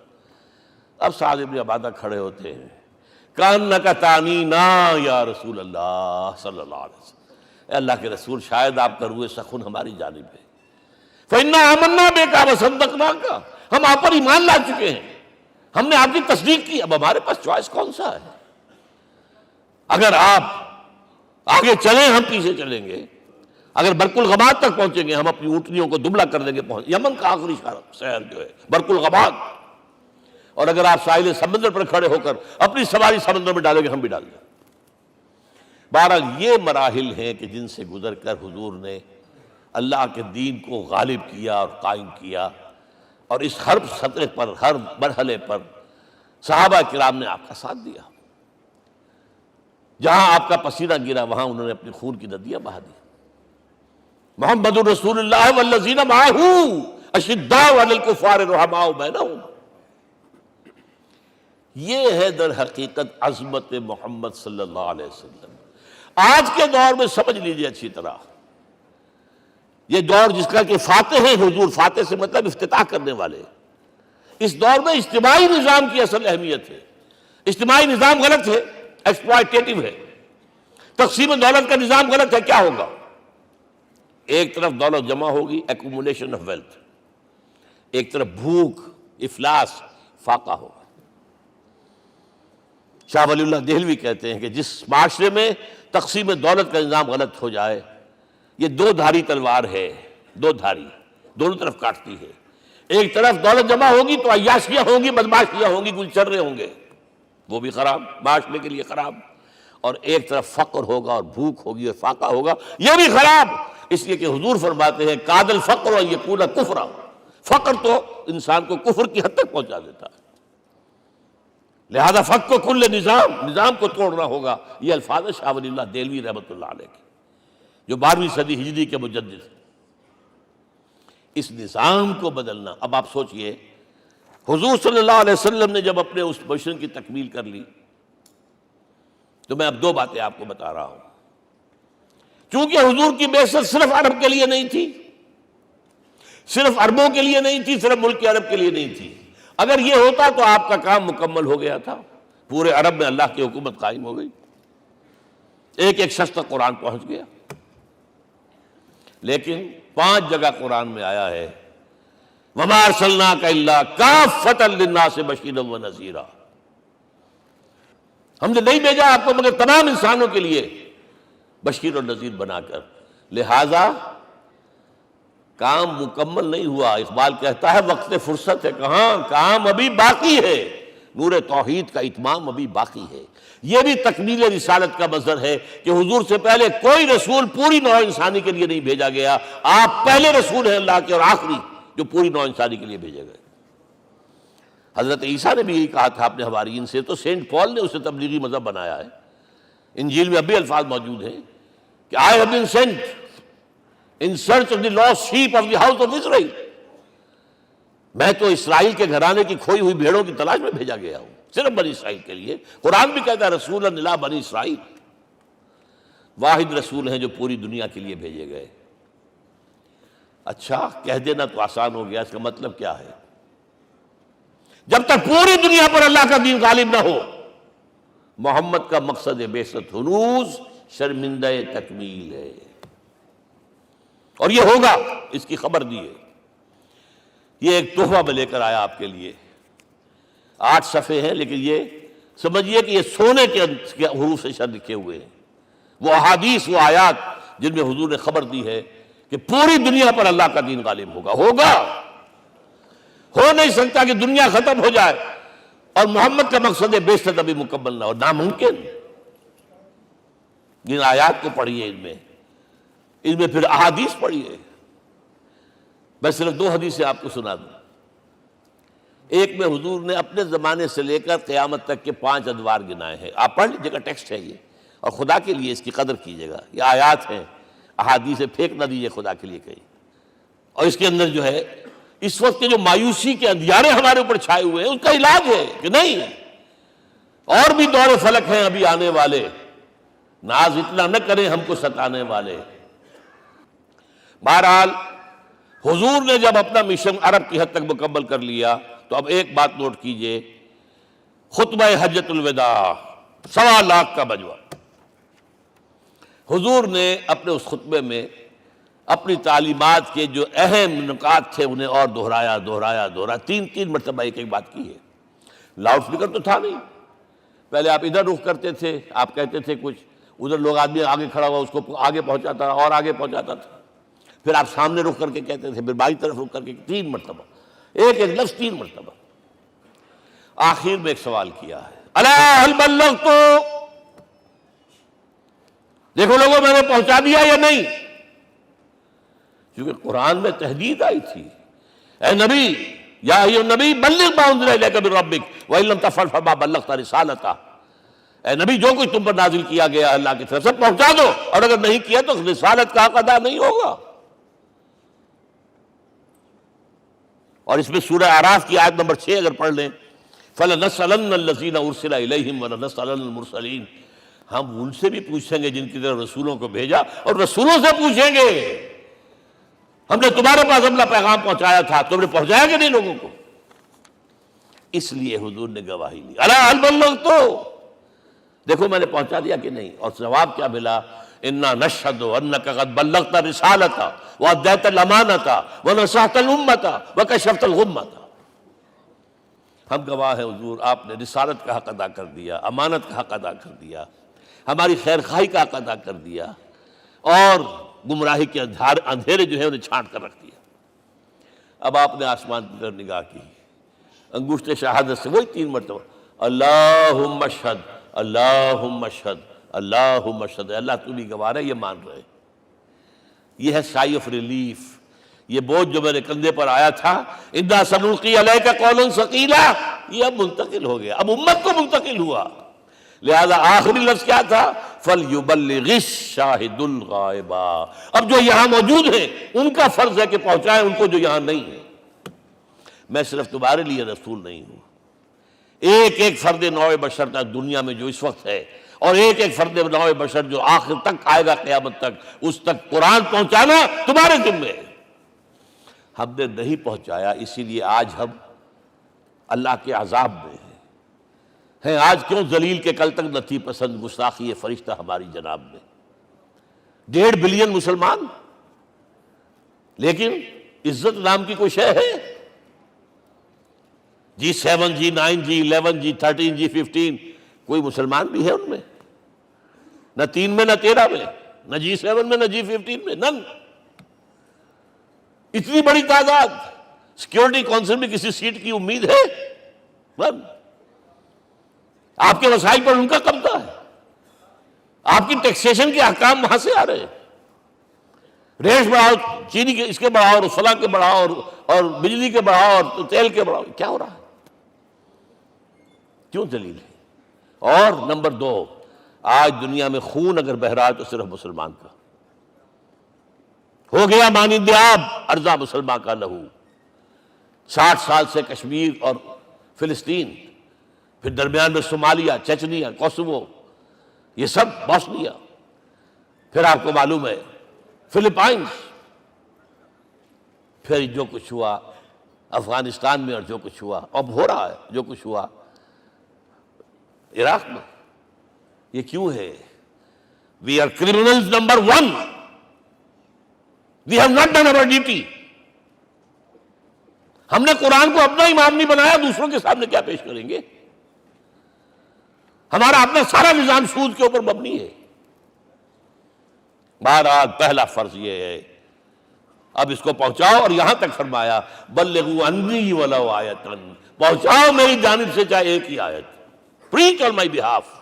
اب سعد ابن عبادہ کھڑے ہوتے ہیں، کانک تعنینا یا رسول اللہ صلی اللہ علیہ وسلم، اے اللہ کے رسول شاید آپ کا روئے سخن ہماری جانب ہے، فإنا آمنا بک وصدقناک، ہم آپ پر ایمان لا چکے ہیں، ہم نے آپ کی تصدیق کی، اب ہمارے پاس چوائس کون سا ہے؟ اگر آپ آگے چلیں ہم پیچھے چلیں گے، اگر برق الغماد تک پہنچیں گے ہم اپنی اونٹنیوں کو دبلا کر دیں گے، یمن کا آخری شہر جو ہے برق الغماد، اور اگر آپ ساحل سمندر پر کھڑے ہو کر اپنی سواری سمندر میں ڈالیں گے ہم بھی ڈال دیں۔ بہرحال یہ مراحل ہیں کہ جن سے گزر کر حضور نے اللہ کے دین کو غالب کیا اور قائم کیا، اور اس ہر سطح پر، ہر مرحلے پر صحابہ کرام نے آپ کا ساتھ دیا، جہاں آپ کا پسینہ گرا وہاں انہوں نے اپنی خون کی ندیاں بہا دی۔ محمد رسول اللہ والذین معہ اشداء علی الکفار رحماء بینہم، یہ ہے در حقیقت عظمت محمد صلی اللہ علیہ وسلم۔ آج کے دور میں سمجھ لیجئے اچھی طرح، یہ دور جس کا کہ فاتح ہیں حضور، فاتح سے مطلب افتتاح کرنے والے، اس دور میں اجتماعی نظام کی اصل اہمیت ہے۔ اجتماعی نظام غلط ہے، ایکسپلائٹیٹو ہے، تقسیم دولت کا نظام غلط ہے۔ کیا ہوگا؟ ایک طرف دولت جمع ہوگی، ایکومولیشن آف ویلتھ، ایک طرف بھوک، افلاس، فاقہ ہوگا۔ شاہ ولی اللہ دہلوی کہتے ہیں کہ جس معاشرے میں تقسیم دولت کا نظام غلط ہو جائے، یہ دو دھاری تلوار ہے، دو دھاری، دونوں طرف کاٹتی ہے۔ ایک طرف دولت جمع ہوگی تو عیاشیاں ہوں گی، بدماشیاں ہوں گی، گلچرے ہوں گے، وہ بھی خراب، معاشرے کے لیے خراب۔ اور ایک طرف فقر ہوگا اور بھوک ہوگی اور فاقہ ہوگا، یہ بھی خراب۔ اس لیے کہ حضور فرماتے ہیں کاد الفقر ان یکون کفرا، فقر تو انسان کو کفر کی حد تک پہنچا دیتا ہے، لہذا فق کو کل نظام کو توڑنا ہوگا۔ یہ الفاظ ہے شاہ ولی اللہ دہلوی رحمۃ اللہ علیہ کے، جو 12ویں صدی ہجری کے مجدد ہیں۔ اس نظام کو بدلنا، اب آپ سوچئے حضور صلی اللہ علیہ وسلم نے جب اپنے اس مشن کی تکمیل کر لی، تو میں اب دو باتیں آپ کو بتا رہا ہوں۔ چونکہ حضور کی بعثت صرف عرب کے لیے نہیں تھی، صرف عربوں کے لیے نہیں تھی، صرف ملک عرب کے لیے نہیں تھی۔ اگر یہ ہوتا تو آپ کا کام مکمل ہو گیا تھا، پورے عرب میں اللہ کی حکومت قائم ہو گئی، ایک ایک شخص تک قرآن پہنچ گیا۔ لیکن 5 جگہ قرآن میں آیا ہے وَمَا أَرْسَلْنَاكَ إِلَّا كَافَّةً لِلنَّاسِ بَشِيرًا وَنَذِيرًا، ہم نے نہیں بھیجا آپ کو مگر تمام انسانوں کے لیے بشیر اور نذیر بنا کر۔ لہذا کام مکمل نہیں ہوا۔ اقبال کہتا ہے وقت فرصت ہے کہاں، کام ابھی باقی ہے، نور توحید کا اتمام ابھی باقی ہے۔ یہ بھی تکمیل رسالت کا مظہر ہے کہ حضور سے پہلے کوئی رسول پوری نوع انسانی کے لیے نہیں بھیجا گیا، آپ پہلے رسول ہیں اللہ کے اور آخری جو پوری نوع انسانی کے لیے بھیجے گئے۔ حضرت عیسیٰ نے بھی یہی کہا تھا اپنے حواریین سے، تو سینٹ پال نے اسے تبلیغی مذہب بنایا ہے۔ انجیل میں اب بھی الفاظ موجود ہیں کہ I have been sent in search of the lost sheep of the house of Israel، میں تو اسرائیل کے گھرانے کی کھوئی ہوئی بھیڑوں کی تلاش میں بھیجا گیا ہوں، صرف بنی اسرائیل کے لیے۔ قرآن بھی کہتا ہے رسول الی بنی اسرائیل، واحد رسول ہیں جو پوری دنیا کے لیے بھیجے گئے۔ اچھا کہہ دینا تو آسان ہو گیا، اس کا مطلب کیا ہے؟ جب تک پوری دنیا پر اللہ کا دین غالب نہ ہو، محمد کا مقصد بعثت ہنوز شرمندہ تکمیل ہے، اور یہ ہوگا، اس کی خبر دی ہے۔ یہ ایک تحفہ میں لے کر آیا آپ کے لیے، 8 صفحے ہیں، لیکن یہ سمجھیے کہ یہ سونے کے حروف سے شر لکھے ہوئے ہیں، وہ احادیث، وہ آیات جن میں حضور نے خبر دی ہے کہ پوری دنیا پر اللہ کا دین غالب ہوگا۔ ہو نہیں سکتا کہ دنیا ختم ہو جائے اور محمد کا مقصد بعثت ابھی مکمل نہ ہو، ناممکن۔ جن آیات کو پڑھیے، ان میں پھر احادیث پڑھیے۔ میں صرف 2 حدیثیں آپ کو سنا دوں۔ ایک میں حضور نے اپنے زمانے سے لے کر قیامت تک کے 5 ادوار گنائے ہیں، آپ پڑھ لیجیے گا، ٹیکسٹ ہے یہ، اور خدا کے لیے اس کی قدر کیجیے گا، یہ آیات ہیں، احادیث پھینک نہ دیجیے خدا کے لیے کہیں۔ اور اس کے اندر جو ہے اس وقت کے جو مایوسی کے اندھیارے ہمارے اوپر چھائے ہوئے ہیں، اس کا علاج ہے کہ نہیں، اور بھی دور فلک ہیں ابھی آنے والے، ناز اتنا نہ کریں ہم کو ستانے والے۔ بہرحال حضور نے جب اپنا مشن عرب کی حد تک مکمل کر لیا تو اب ایک بات نوٹ کیجئے، خطبہ حجۃ الوداع 1.25 لاکھ کا بجوا، حضور نے اپنے اس خطبے میں اپنی تعلیمات کے جو اہم نکات تھے انہیں اور دہرایا 3 مرتبہ ایک بات کی ہے۔ لاؤڈ سپیکر تو تھا نہیں، پہلے آپ ادھر رخ کرتے تھے، آپ کہتے تھے کچھ، ادھر لوگ آدمی آگے کھڑا ہوا اس کو آگے پہنچاتا اور آگے پہنچاتا تھا، پھر آپ سامنے رخ کر کے کہتے تھے، پھر بائیں طرف رخ کر کے 3 مرتبہ، ایک لفظ 3 مرتبہ۔ آخر میں ایک سوال کیا ہے، الا هل بلغت، دیکھو لوگوں میں نے پہنچا دیا یا نہیں؟ کیونکہ قرآن میں تحدید آئی تھی، اے نبی، یا ایھا النبی بلغ ما انزل الیک من ربک وان لم تفعل فما بلغت رسالتہ، اے نبی جو کچھ تم پر نازل کیا گیا اللہ کی طرف سے پہنچا دو، اور اگر نہیں کیا تو رسالت کا حق ادا نہیں ہوگا۔ اور اس میں سورہ اعراف کی آیت نمبر 6 اگر پڑھ لیں، فَلَنَسْأَلَنَّ الَّذِينَ أُرْسِلَ إِلَيْهِمْ وَلَنَسْأَلَنَّ الْمُرْسَلِينَ، ہم ان سے بھی پوچھیں گے جن کی طرف رسولوں کو بھیجا، اور رسولوں سے پوچھیں گے ہم نے تمہارے پاس اپنا پیغام پہنچایا تھا، تم نے پہنچایا کہ نہیں لوگوں کو؟ اس لیے حضور نے گواہی لی، الا هل بلغت، دیکھو میں نے پہنچا دیا کہ نہیں؟ اور جواب کیا ملا؟ انا نشہد انک قد بلغت رسالۃ وادیت الامانۃ ونصحت الامۃ وکشفت الغمۃ، ہم گواہ ہیں حضور آپ نے رسالت کا حق ادا کر دیا، امانت کا حق ادا کر دیا، ہماری خیر خواہی کا حق ادا کر دیا، اور گمراہی کے اندھیرے جو ہے انہیں چھانٹ کر رکھ دیا۔ اب آپ نے آسمان کی طرف نگاہ کی، انگشت شہادت سے وہی 3 مرتبہ اللہم اشہد اللہم اشہد اللہم اشہد، اللہ تو بھی گواہ ہے، یہ مان رہے۔ یہ ہے سائی آف ریلیف، یہ بوجھ جو میرے کندھے پر آیا تھا اِنَّا سَنُلْقِي عَلَيْكَ قَوْلًا ثَقِيلًا، یہ اب منتقل ہو گیا، اب امت کو منتقل ہوا۔ لہذا آخری لفظ کیا تھا؟ فَلْيُبَلِّغِ الشَّاهِدُ الْغَائِبَ، اب جو یہاں موجود ہیں ان کا فرض ہے کہ پہنچائیں ان کو جو یہاں نہیں ہے۔ میں صرف تمہارے لیے رسول نہیں ہوں، ایک ایک فرد نوع بشر تک دنیا میں جو اس وقت ہے، اور ایک ایک فرد نوع بشر جو آخر تک آئے گا قیامت تک، اس تک قرآن پہنچانا تمہارے ذمہ ہے۔ ہم نے نہیں پہنچایا، اسی لیے آج ہم اللہ کے عذاب میں ہیں۔ آج کیوں ذلیل کے کل تک نہ تھی پسند گستاخی فرشتہ ہماری جناب میں؟ 1.5 بلین مسلمان، لیکن عزت نام کی کوئی شے ہے؟ G7 G9 G11 G13 G15 کوئی مسلمان بھی ہے ان میں؟ نہ 3 میں نہ 13 میں، نہ G7 میں نہ G15 میں، نن۔ اتنی بڑی تعداد، سیکیورٹی کونسل میں کسی سیٹ کی امید ہے؟ نن۔ آپ کے وسائل پر ان کا قبضہ ہے، آپ کی ٹیکسیشن کے احکام وہاں سے آ رہے ہیں۔ ریٹس بڑھاؤ، چینی کے اس کے بڑھاؤ، اور فلاں کے بڑھاؤ، اور بجلی کے بڑھاؤ، اور تیل کے بڑھاؤ، کیا ہو رہا ہے؟ کیوں دلیل ہے؟ اور نمبر 2، آج دنیا میں خون اگر بہ رہا ہے تو صرف مسلمان کا ہو گیا، مانند آب ارزاں مسلمان کا لہو۔ 60 سال سے کشمیر اور فلسطین، پھر درمیان میں صومالیہ، چچنیا، کوسوو، یہ سب بوسنیا، پھر آپ کو معلوم ہے فلپائنز، پھر جو کچھ ہوا افغانستان میں، اور جو کچھ ہوا اب ہو رہا ہے، جو کچھ ہوا عراق میں۔ یہ کیوں ہے؟ We are criminals number 1. We have not done our duty. ہم نے قرآن کو اپنا امام نہیں بنایا، دوسروں کے سامنے کیا پیش کریں گے؟ ہمارا اپنا سارا نظام سود کے اوپر مبنی ہے۔ بہرحال پہلا فرض یہ ہے، اب اس کو پہنچاؤ، اور یہاں تک فرمایا بلغوا عنی ولو آیۃ، پہنچاؤ میری جانب سے چاہے ایک ہی آیت، preach on my behalf۔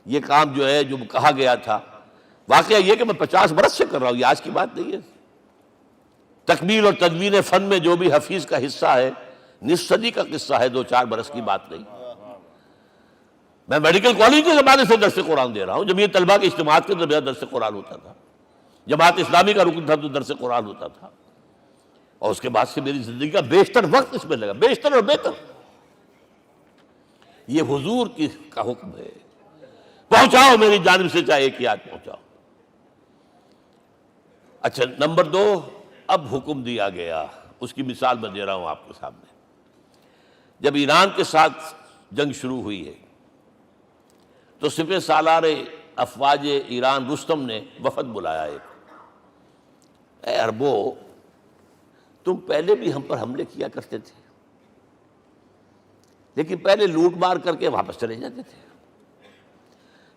یہ کام جو ہے، جو کہا گیا تھا، واقعہ یہ کہ میں 50 برس سے کر رہا ہوں، یہ آج کی بات نہیں ہے۔ تکمیل اور تدوین فن میں جو بھی حفیظ کا حصہ ہے، نصف صدی کا قصہ ہے، 2-4 برس کی بات نہیں۔ میں میڈیکل کالج کے زمانے سے درس قرآن دے رہا ہوں، جب یہ طلبہ کے اجتماعات کے درمیان درس قرآن ہوتا تھا، جماعت اسلامی کا رکن تھا تو درس قرآن ہوتا تھا، اور اس کے بعد سے میری زندگی کا بیشتر وقت اس میں لگا، بیشتر اور بہتر۔ یہ حضور کا حکم ہے، پہنچاؤ میری جانب سے چاہے ایک یاد پہنچاؤ۔ اچھا، نمبر 2، اب حکم دیا گیا، اس کی مثال میں دے رہا ہوں آپ کے سامنے۔ جب ایران کے ساتھ جنگ شروع ہوئی ہے تو سپہ سالار افواج ایران رستم نے وفد بلایا ایک، اے عربو، تم پہلے بھی ہم پر حملے کیا کرتے تھے، لیکن پہلے لوٹ مار کر کے واپس چلے جاتے تھے۔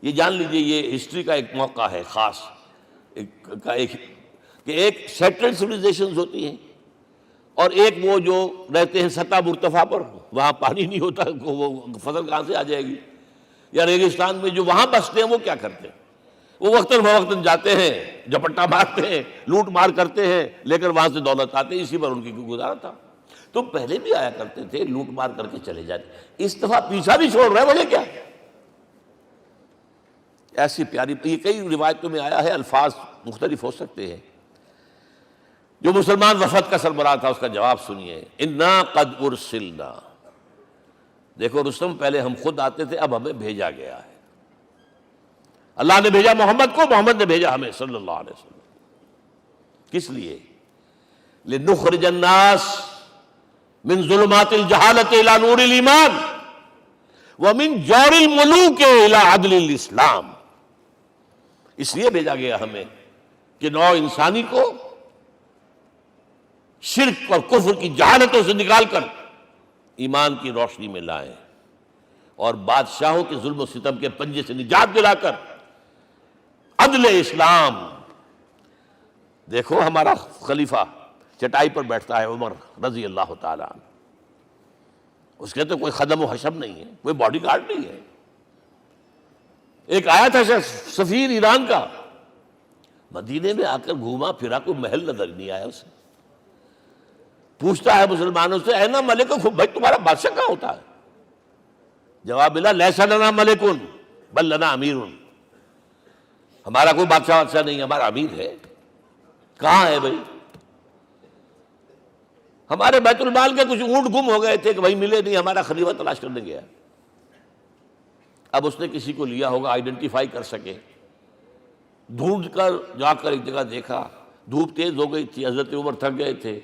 یہ جان لیجئے، یہ ہسٹری کا ایک موقع ہے خاص، کہ ایک سیٹلڈ سویلائزیشنز ہوتی ہیں، اور ایک وہ جو رہتے ہیں سطح مرتفع پر، وہاں پانی نہیں ہوتا، وہ فصل کہاں سے آ جائے گی؟ یا ریگستان میں جو وہاں بستے ہیں وہ کیا کرتے ہیں؟ وہ وقتاً فوقتاً جاتے ہیں، جھپٹا مارتے ہیں، لوٹ مار کرتے ہیں، لے کر وہاں سے دولت آتے ہیں، اسی پر ان کی گزارا تھا۔ تو پہلے بھی آیا کرتے تھے، لوٹ مار کر کے چلے جاتے، اس دفعہ پیچھا نہیں چھوڑ رہے، وجہ کیا؟ ایسی پیاری، یہ کئی روایتوں میں آیا ہے، الفاظ مختلف ہو سکتے ہیں۔ جو مسلمان وفد کا سربراہ تھا اس کا جواب سنیے، انا قد ارسلنا، دیکھو رستم، پہلے ہم خود آتے تھے، اب ہمیں بھیجا گیا ہے، اللہ نے بھیجا محمد کو، محمد نے بھیجا ہمیں صلی اللہ علیہ وسلم۔ کس لیے؟ لنخرج الناس من ظلمات الجہالت الى نور الایمان ومن جور الملوک الى عدل الاسلام۔ اس لیے بھیجا گیا ہمیں کہ نوع انسانی کو شرک اور کفر کی جہالتوں سے نکال کر ایمان کی روشنی میں لائیں، اور بادشاہوں کے ظلم و ستم کے پنجے سے نجات دلا کر عدل اسلام. دیکھو ہمارا خلیفہ چٹائی پر بیٹھتا ہے عمر رضی اللہ تعالیٰ عنہ، اس کے تو کوئی خدم و حشم نہیں ہے، کوئی باڈی گارڈ نہیں ہے. ایک آیا تھا سفیر ایران کا، مدینے میں آ کر گھوما پھرا، کوئی محل نظر نہیں آیا اسے. پوچھتا ہے مسلمانوں سے اینا ملککم، بھائی تمہارا بادشاہ کہاں ہوتا ہے؟ جواب ملا لیس لنا ملکن بل لنا امیر، ہمارا کوئی بادشاہ نہیں، ہمارا امیر ہے. کہاں ہے بھائی؟ ہمارے بیت المال کے کچھ اونٹ گم ہو گئے تھے کہ بھائی ملے نہیں، ہمارا خلیفہ تلاش کرنے گیا. اب اس نے کسی کو لیا ہوگا، آئیڈینٹیفائی کر سکے، ڈھونڈ کر جا کر ایک جگہ دیکھا، دھوپ تیز ہو گئی تھی، حضرت عمر تھک گئے تھے،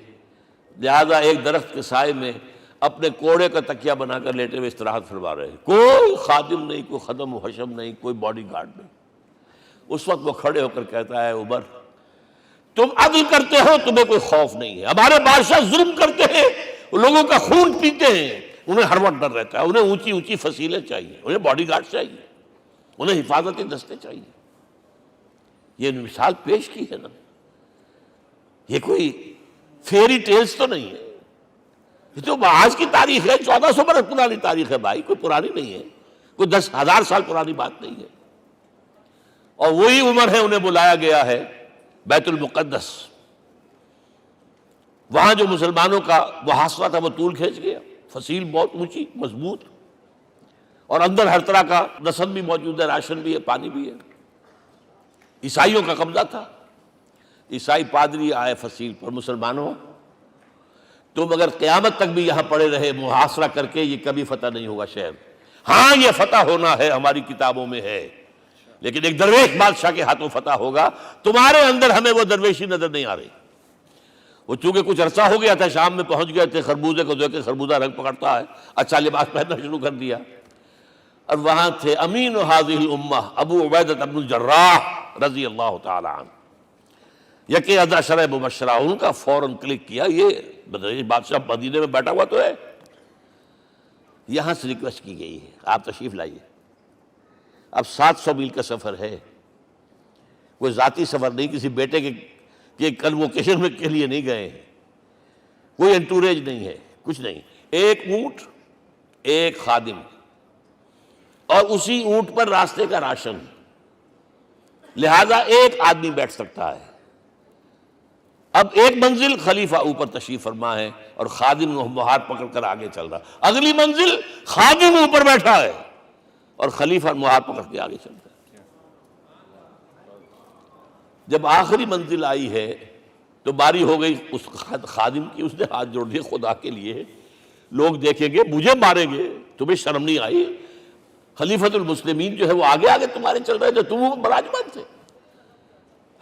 لہذا ایک درخت کے سائے میں اپنے کوڑے کا تکیہ بنا کر لیٹے ہوئے استراحت فرما رہے. کوئی خادم نہیں، کوئی خدم و حشم نہیں، کوئی باڈی گارڈ نہیں. اس وقت وہ کھڑے ہو کر کہتا ہے عمر تم عدل کرتے ہو، تمہیں کوئی خوف نہیں ہے. ہمارے بادشاہ ظلم کرتے ہیں، لوگوں کا خون پیتے ہیں، انہیں ہر وقت ڈر رہتا ہے، انہیں اونچی اونچی فصیلیں چاہیے، انہیں باڈی گارڈ چاہیے، انہیں حفاظتی دستے چاہیے. یہ مثال پیش کی ہے نا، یہ کوئی فیری ٹیلز تو نہیں ہے، یہ تو آج کی تاریخ ہے، 1400 برس پرانی تاریخ ہے بھائی، کوئی پرانی نہیں ہے، کوئی 10,000 سال پرانی بات نہیں ہے. اور وہی عمر ہے، انہیں بلایا گیا ہے بیت المقدس. وہاں جو مسلمانوں کا محاصرہ تھا وہ طول کھینچ گیا، فصیل بہت اونچی مضبوط، اور اندر ہر طرح کا رسد بھی موجود ہے، راشن بھی ہے، پانی بھی ہے. عیسائیوں کا قبضہ تھا. عیسائی پادری آئے فصیل پر، مسلمانوں تم اگر قیامت تک بھی یہاں پڑے رہے محاصرہ کر کے، یہ کبھی فتح نہیں ہوگا شہر. ہاں یہ فتح ہونا ہے، ہماری کتابوں میں ہے، لیکن ایک درویش بادشاہ کے ہاتھوں فتح ہوگا. تمہارے اندر ہمیں وہ درویشی نظر نہیں آ رہی. وہ چونکہ کچھ عرصہ ہو گیا تھا، شام میں پہنچ گئے تھے، خربوزے کو دیکھ کے خربوزہ رنگ پکڑتا ہے، اچھا لباس پہننا شروع کر دیا. اور وہاں تھے امین هذه الامہ ابو عبیدہ بن الجراح رضی اللہ تعالی عنہ، یکی 10 مبشرہ. ان کا فوراً کلک کیا، یہ بادشاہ مدینے میں بیٹھا ہوا تو ہے. یہاں سے ریکویسٹ کی گئی ہے آپ تشریف لائیے. اب 700 میل کا سفر ہے، کوئی ذاتی سفر نہیں، کسی بیٹے کے کنووکیشن میں کے لیے نہیں گئے ہیں، کوئی انٹوریج نہیں ہے، کچھ نہیں. ایک اونٹ، ایک خادم، اور اسی اونٹ پر راستے کا راشن، لہذا ایک آدمی بیٹھ سکتا ہے. اب ایک منزل خلیفہ اوپر تشریف فرما ہے اور خادم ہاتھ پکڑ کر آگے چل رہا. اگلی منزل خادم اوپر بیٹھا ہے اور خلیفہ ہاتھ پکڑ کے آگے چل رہا ہے. جب آخری منزل آئی ہے تو باری ہو گئی اس خادم کی. اس نے ہاتھ جوڑ دیے، خدا کے لیے لوگ دیکھیں گے، مجھے ماریں گے، تمہیں شرم نہیں آئی؟ خلیفۃ المسلمین جو ہے وہ آگے آگے تمہارے چل رہے تھے، تم براجمان تھے.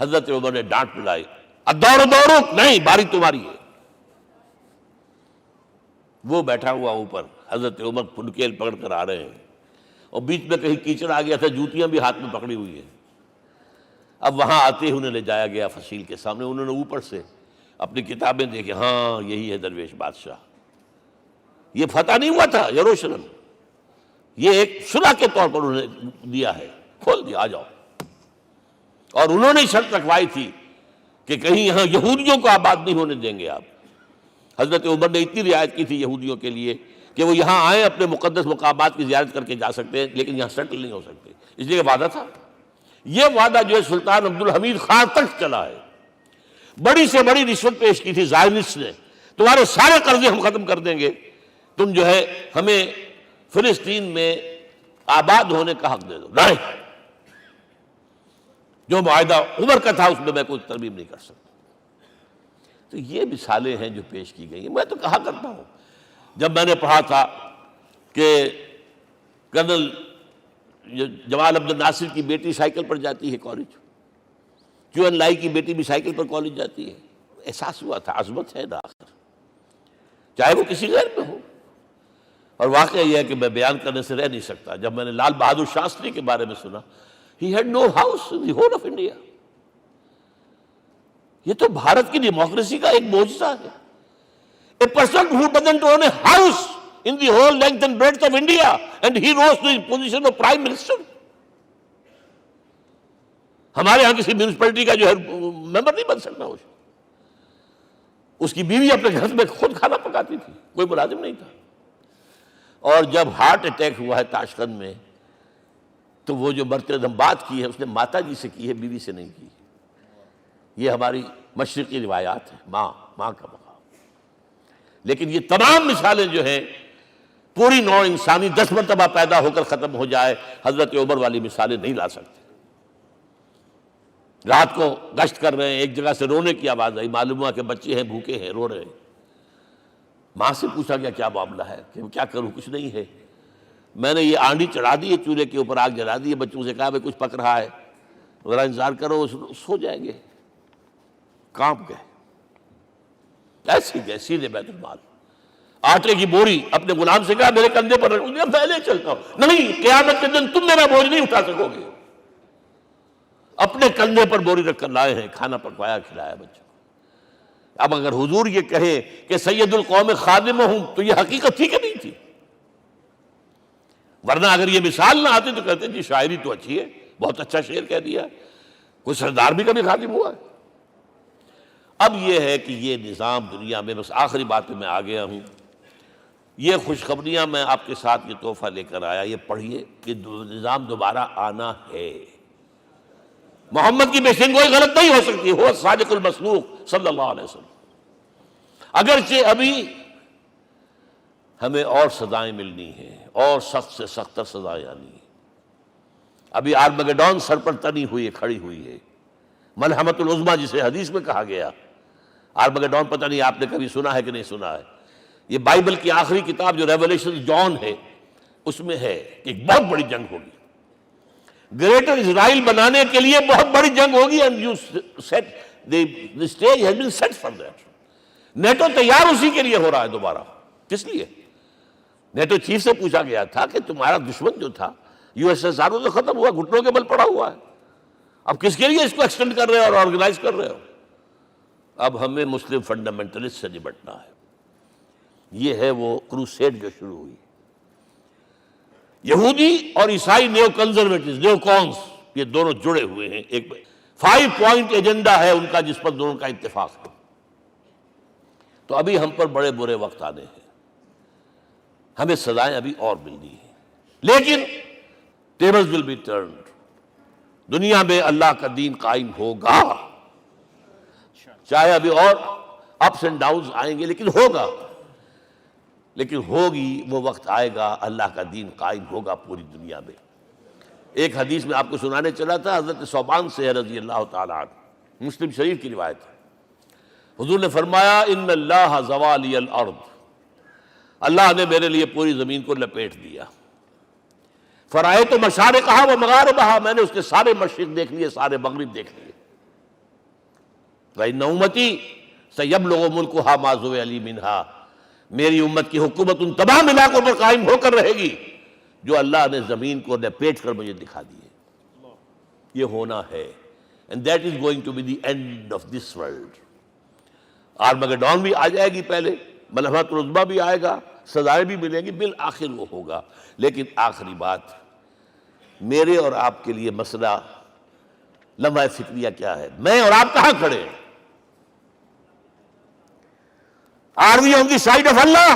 حضرت عمر نے ڈانٹ پلائی، الدور دورک، نہیں، باری تمہاری ہے. وہ بیٹھا ہوا اوپر، حضرت عمر پنکیل پکڑ کر آ رہے ہیں، اور بیچ میں کہیں کیچڑ آ گیا تھا، جوتیاں بھی ہاتھ میں پکڑی ہوئی ہیں. اب وہاں آتے ہی انہیں لے جایا گیا فصیل کے سامنے. انہوں نے اوپر سے اپنی کتابیں دیکھی، ہاں یہی ہے درویش بادشاہ. یہ فتح نہیں ہوا تھا یروشلم، یہ ایک صلح کے طور پر انہوں نے دیا ہے، کھول دیا، آ جاؤ. اور انہوں نے شرط رکھوائی تھی کہ کہیں یہاں یہودیوں کو آباد نہیں ہونے دیں گے آپ. حضرت عمر نے اتنی رعایت کی تھی یہودیوں کے لیے کہ وہ یہاں آئیں، اپنے مقدس مقامات کی زیارت کر کے جا سکتے ہیں، لیکن یہاں سیٹل نہیں ہو سکتے. اس لیے وعدہ تھا. یہ وعدہ جو ہے سلطان عبدالحمید خان تک چلا ہے. بڑی سے بڑی رشوت پیش کی تھی زائنسٹ نے، تمہارے سارے قرضے ہم ختم کر دیں گے، تم جو ہے ہمیں فلسطین میں آباد ہونے کا حق دے دو. نہیں، جو معاہدہ عمر کا تھا اس میں کوئی ترمیم نہیں کر سکتا. تو یہ مثالیں ہیں جو پیش کی گئی ہیں. میں تو کہا کرتا ہوں، جب میں نے پڑھا تھا کہ کرنل جمال عبد الناصر کی بیٹی سائیکل پر جاتی ہے کالج، کیو این لائی کی بیٹی بھی سائیکل پر کالج جاتی ہے، احساس ہوا تھا عظمت ہے نا آخر، چاہے وہ کسی غیر میں ہو. اور واقعہ یہ ہے کہ میں بیان کرنے سے رہ نہیں سکتا. جب میں نے لال بہادر شاستری کے بارے میں سنا، he had no house in the whole of India. یہ تو بھارت کی ڈیموکریسی کا ایک معجزہ ہے. A person who doesn't own a house in the whole length and breadth of India, and he rose to the position of Prime Minister. ہمارے ہاں کسی میونسپلٹی کا جو ہے ممبر نہیں بن سکتا، اس کی بیوی اپنے گھر میں خود کھانا پکاتی تھی، کوئی ملازم نہیں تھا۔ اور جب ہارٹ اٹیک ہوا ہے تاشقند میں، تو وہ جو مرتبہ بات کی ہے اس نے ماتا جی سے کی ہے، بیوی سے نہیں کی۔ یہ ہماری مشرقی روایات ہیں، ماں کا مقام۔ لیکن یہ تمام مثالیں جو ہیں، پوری نوع انسانی 10 مرتبہ پیدا ہو کر ختم ہو جائے، حضرت عمر والی مثالیں نہیں لا سکتے۔ رات کو گشت کر رہے ہیں، ایک جگہ سے رونے کی آواز آئی، معلوم ہوا کہ بچے ہیں، بھوکے ہیں، رو رہے ہیں۔ ماں سے پوچھا گیا کیا معاملہ ہے، کہ کیا کروں، کچھ نہیں ہے، میں نے یہ آنڈی چڑھا دی ہے، چولہے کے اوپر آگ جلا دی ہے، بچوں سے کہا کچھ پک رہا ہے، ذرا انتظار کرو، سو جائیں گے۔ کانپ گئے، ایسی گئے سیدھے بیت المال، آٹے کی بوری اپنے غلام سے کہا میرے کندھے پر رکھ، پہلے چلتا ہوں، نہیں، قیامت کے دن تم میرا بوجھ نہیں اٹھا سکو گے۔ اپنے کندھے پر بوری رکھ کر لائے ہیں، کھانا پکوایا، کھلایا بچوں کو۔ اب اگر حضور یہ کہے کہ سید القوم خادم ہوں، تو یہ حقیقت تھی کہ نہیں تھی؟ ورنہ اگر یہ مثال نہ آتی تو کہتے جی شاعری تو اچھی ہے، بہت اچھا شعر کہہ دیا، کوئی سردار بھی کبھی خادم ہوا ہے۔ اب یہ ہے کہ یہ نظام دنیا میں، بس آخری بات میں آ گیا ہوں، یہ خوشخبریاں میں آپ کے ساتھ یہ تحفہ لے کر آیا، یہ پڑھیے کہ نظام دوبارہ آنا ہے۔ محمد کی پیشن گوئی غلط نہیں ہو سکتی، وہ صادق المصدوق صلی اللہ علیہ وسلم۔ اگرچہ ابھی ہمیں اور سزائیں ملنی ہیں، اور سخت سے سختر سزائیں آنی ہیں۔ ابھی آرمگیڈون سر پر تنی ہوئی ہے، کھڑی ہوئی ہے، ملحمۃ العظمیٰ جسے حدیث میں کہا گیا۔ آرمگیڈون پتہ نہیں آپ نے کبھی سنا ہے کہ نہیں سنا ہے؟ یہ بائبل کی آخری کتاب جو ریولیشن جان ہے، اس میں ہے کہ ایک بہت بڑی جنگ ہوگی، گریٹر اسرائیل بنانے کے لیے بہت بڑی جنگ ہوگی، and you set the stage has been set for that۔ NATO تیار اسی کے لیے ہو رہا ہے دوبارہ۔ کس لیے؟ نیٹو چیف سے پوچھا گیا تھا کہ تمہارا دشمن جو تھا USSR تو ختم ہوا، گھٹنوں کے بل پڑا ہوا ہے، اب کس کے لیے اس کو ایکسٹینڈ کر رہے ہو اور آرگنائز کر رہے ہو؟ اب ہمیں مسلم فنڈامنٹلسٹ سے نمٹنا ہے۔ یہ ہے وہ کروسیڈ جو شروع ہوئی۔ یہودی اور عیسائی نیو کنزرویٹوز، نیو کونس، یہ دونوں جڑے ہوئے ہیں، ایک 5 پوائنٹ ایجنڈا ہے ان کا جس پر دونوں کا اتفاق ہے۔ تو ابھی ہم پر بڑے برے وقت آنے ہیں، ہمیں سزائیں ابھی اور ملنی ہیں، لیکن ٹیبلز ول بی ٹرنڈ، دنیا میں اللہ کا دین قائم ہوگا، چاہے ابھی اور اپس اینڈ ڈاؤنز آئیں گے، لیکن ہوگا، لیکن ہوگی، وہ وقت آئے گا اللہ کا دین قائم ہوگا پوری دنیا میں۔ ایک حدیث میں آپ کو سنانے چلا تھا، حضرت ثوبان سے رضی اللہ تعالیٰ عنہ، مسلم شریف کی روایت ہے۔ حضور نے فرمایا ان اللہ زوالی الارض، اللہ نے میرے لیے پوری زمین کو لپیٹ دیا۔ فرائیت مشارقہا و مغاربہا، میں نے اس کے سارے مشرق دیکھ لیے، سارے مغرب دیکھ لیے۔ وَإِنَّ أُمَّتِي سَيَبْلُغُ مُلْكُهَا مَا زُوِّئَ لِي مِنْهَا، میری امت کی حکومت ان تمام علاقوں پر قائم ہو کر رہے گی جو اللہ نے زمین کو لپیٹ کر مجھے دکھا دیے۔ یہ ہونا ہے، and that is going to be the end of this world۔ آرمگیڈون بھی آ جائے گی، پہلے ملحمۃ العظمیٰ بھی آئے گا، سزائیں بھی ملیں گی، بالآخر وہ ہوگا۔ لیکن آخری بات، میرے اور آپ کے لیے مسئلہ لمحہ فکریہ کیا ہے؟ میں اور آپ کہاں کھڑے ہیں؟ Are we on the side of Allah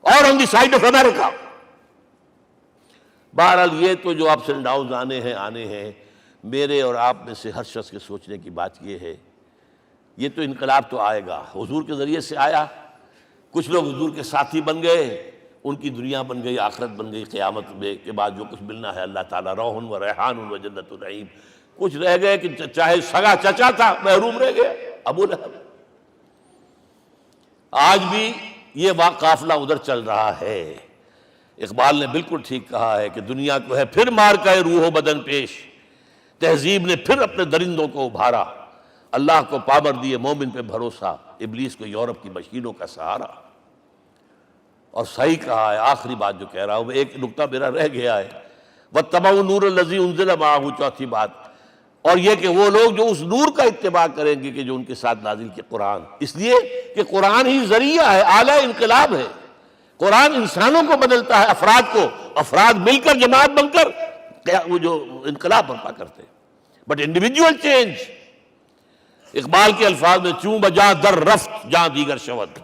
or on the side of America؟ بہرحال یہ تو جو اپس اینڈ ڈاؤنز آنے ہیں، میرے اور آپ میں سے ہر شخص کے سوچنے کی بات یہ ہے، یہ تو انقلاب تو آئے گا، حضور کے ذریعے سے آیا، کچھ لوگ حضور کے ساتھی بن گئے، ان کی دنیا بن گئی، آخرت بن گئی، قیامت میں کے بعد جو کچھ ملنا ہے اللہ تعالیٰ روح و ریحان و جنت النعیم۔ کچھ رہ گئے کہ چاہے سگا چچا تھا محروم رہ گئے، ابو لہب۔ آج بھی یہ قافلہ ادھر چل رہا ہے۔ اقبال نے بالکل ٹھیک کہا ہے کہ دنیا کو ہے پھر مار کا روح و بدن پیش، تہذیب نے پھر اپنے درندوں کو ابھارا، اللہ کو پابر دیے مومن پہ بھروسہ، ابلیس کو یورپ کی مشینوں کا سہارا۔ اور صحیح کہا ہے، آخری بات جو کہہ رہا ہوں، ایک نکتہ میرا رہ گیا ہے، وَاتَّبَعُوا النُّورَ الَّذِي أُنزِلَ مَعَهُ، چوتھی بات، اور یہ کہ وہ لوگ جو اس نور کا اتباع کریں گے کہ جو ان کے ساتھ نازل کے قرآن، اس لیے کہ قرآن ہی ذریعہ ہے، آلہ انقلاب ہے۔ قرآن انسانوں کو بدلتا ہے، افراد کو، افراد مل کر جماعت بن کر وہ جو انقلاب برپا کرتے. بٹ انڈیویجول چینج، اقبال کے الفاظ میں چوں بجا در رفت جہاں دیگر شود.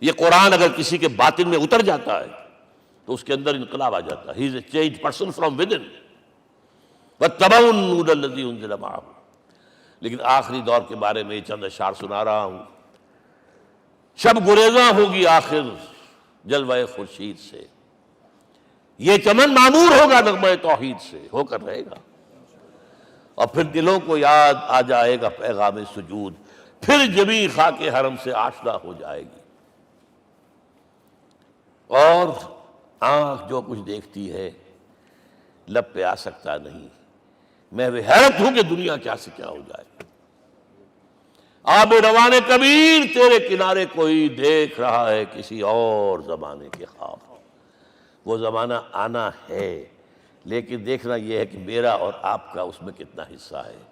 یہ قرآن اگر کسی کے باطن میں اتر جاتا ہے تو اس کے اندر انقلاب آ جاتا ہے. He is a changed person from within واتبعوا النور الذی انزل معہ. لیکن آخری دور کے بارے میں یہ چند اشعار سنا رہا ہوں. شب گریزاں ہوگی آخر جلوہ خورشید سے، یہ چمن معمور ہوگا نغمہ توحید سے، ہو کر رہے گا. اور پھر دلوں کو یاد آ جائے گا پیغام سجود، پھر جبیں خاک حرم سے آشنا ہو جائے گی. اور آنکھ جو کچھ دیکھتی ہے لب پہ آ سکتا نہیں. میں وہ حیرت ہوں کہ دنیا کیا سے کیا ہو جائے. آب روان کبیر تیرے کنارے کوئی دیکھ رہا ہے کسی اور زمانے کے خواب. وہ زمانہ آنا ہے، لیکن دیکھنا یہ ہے کہ میرا اور آپ کا اس میں کتنا حصہ ہے.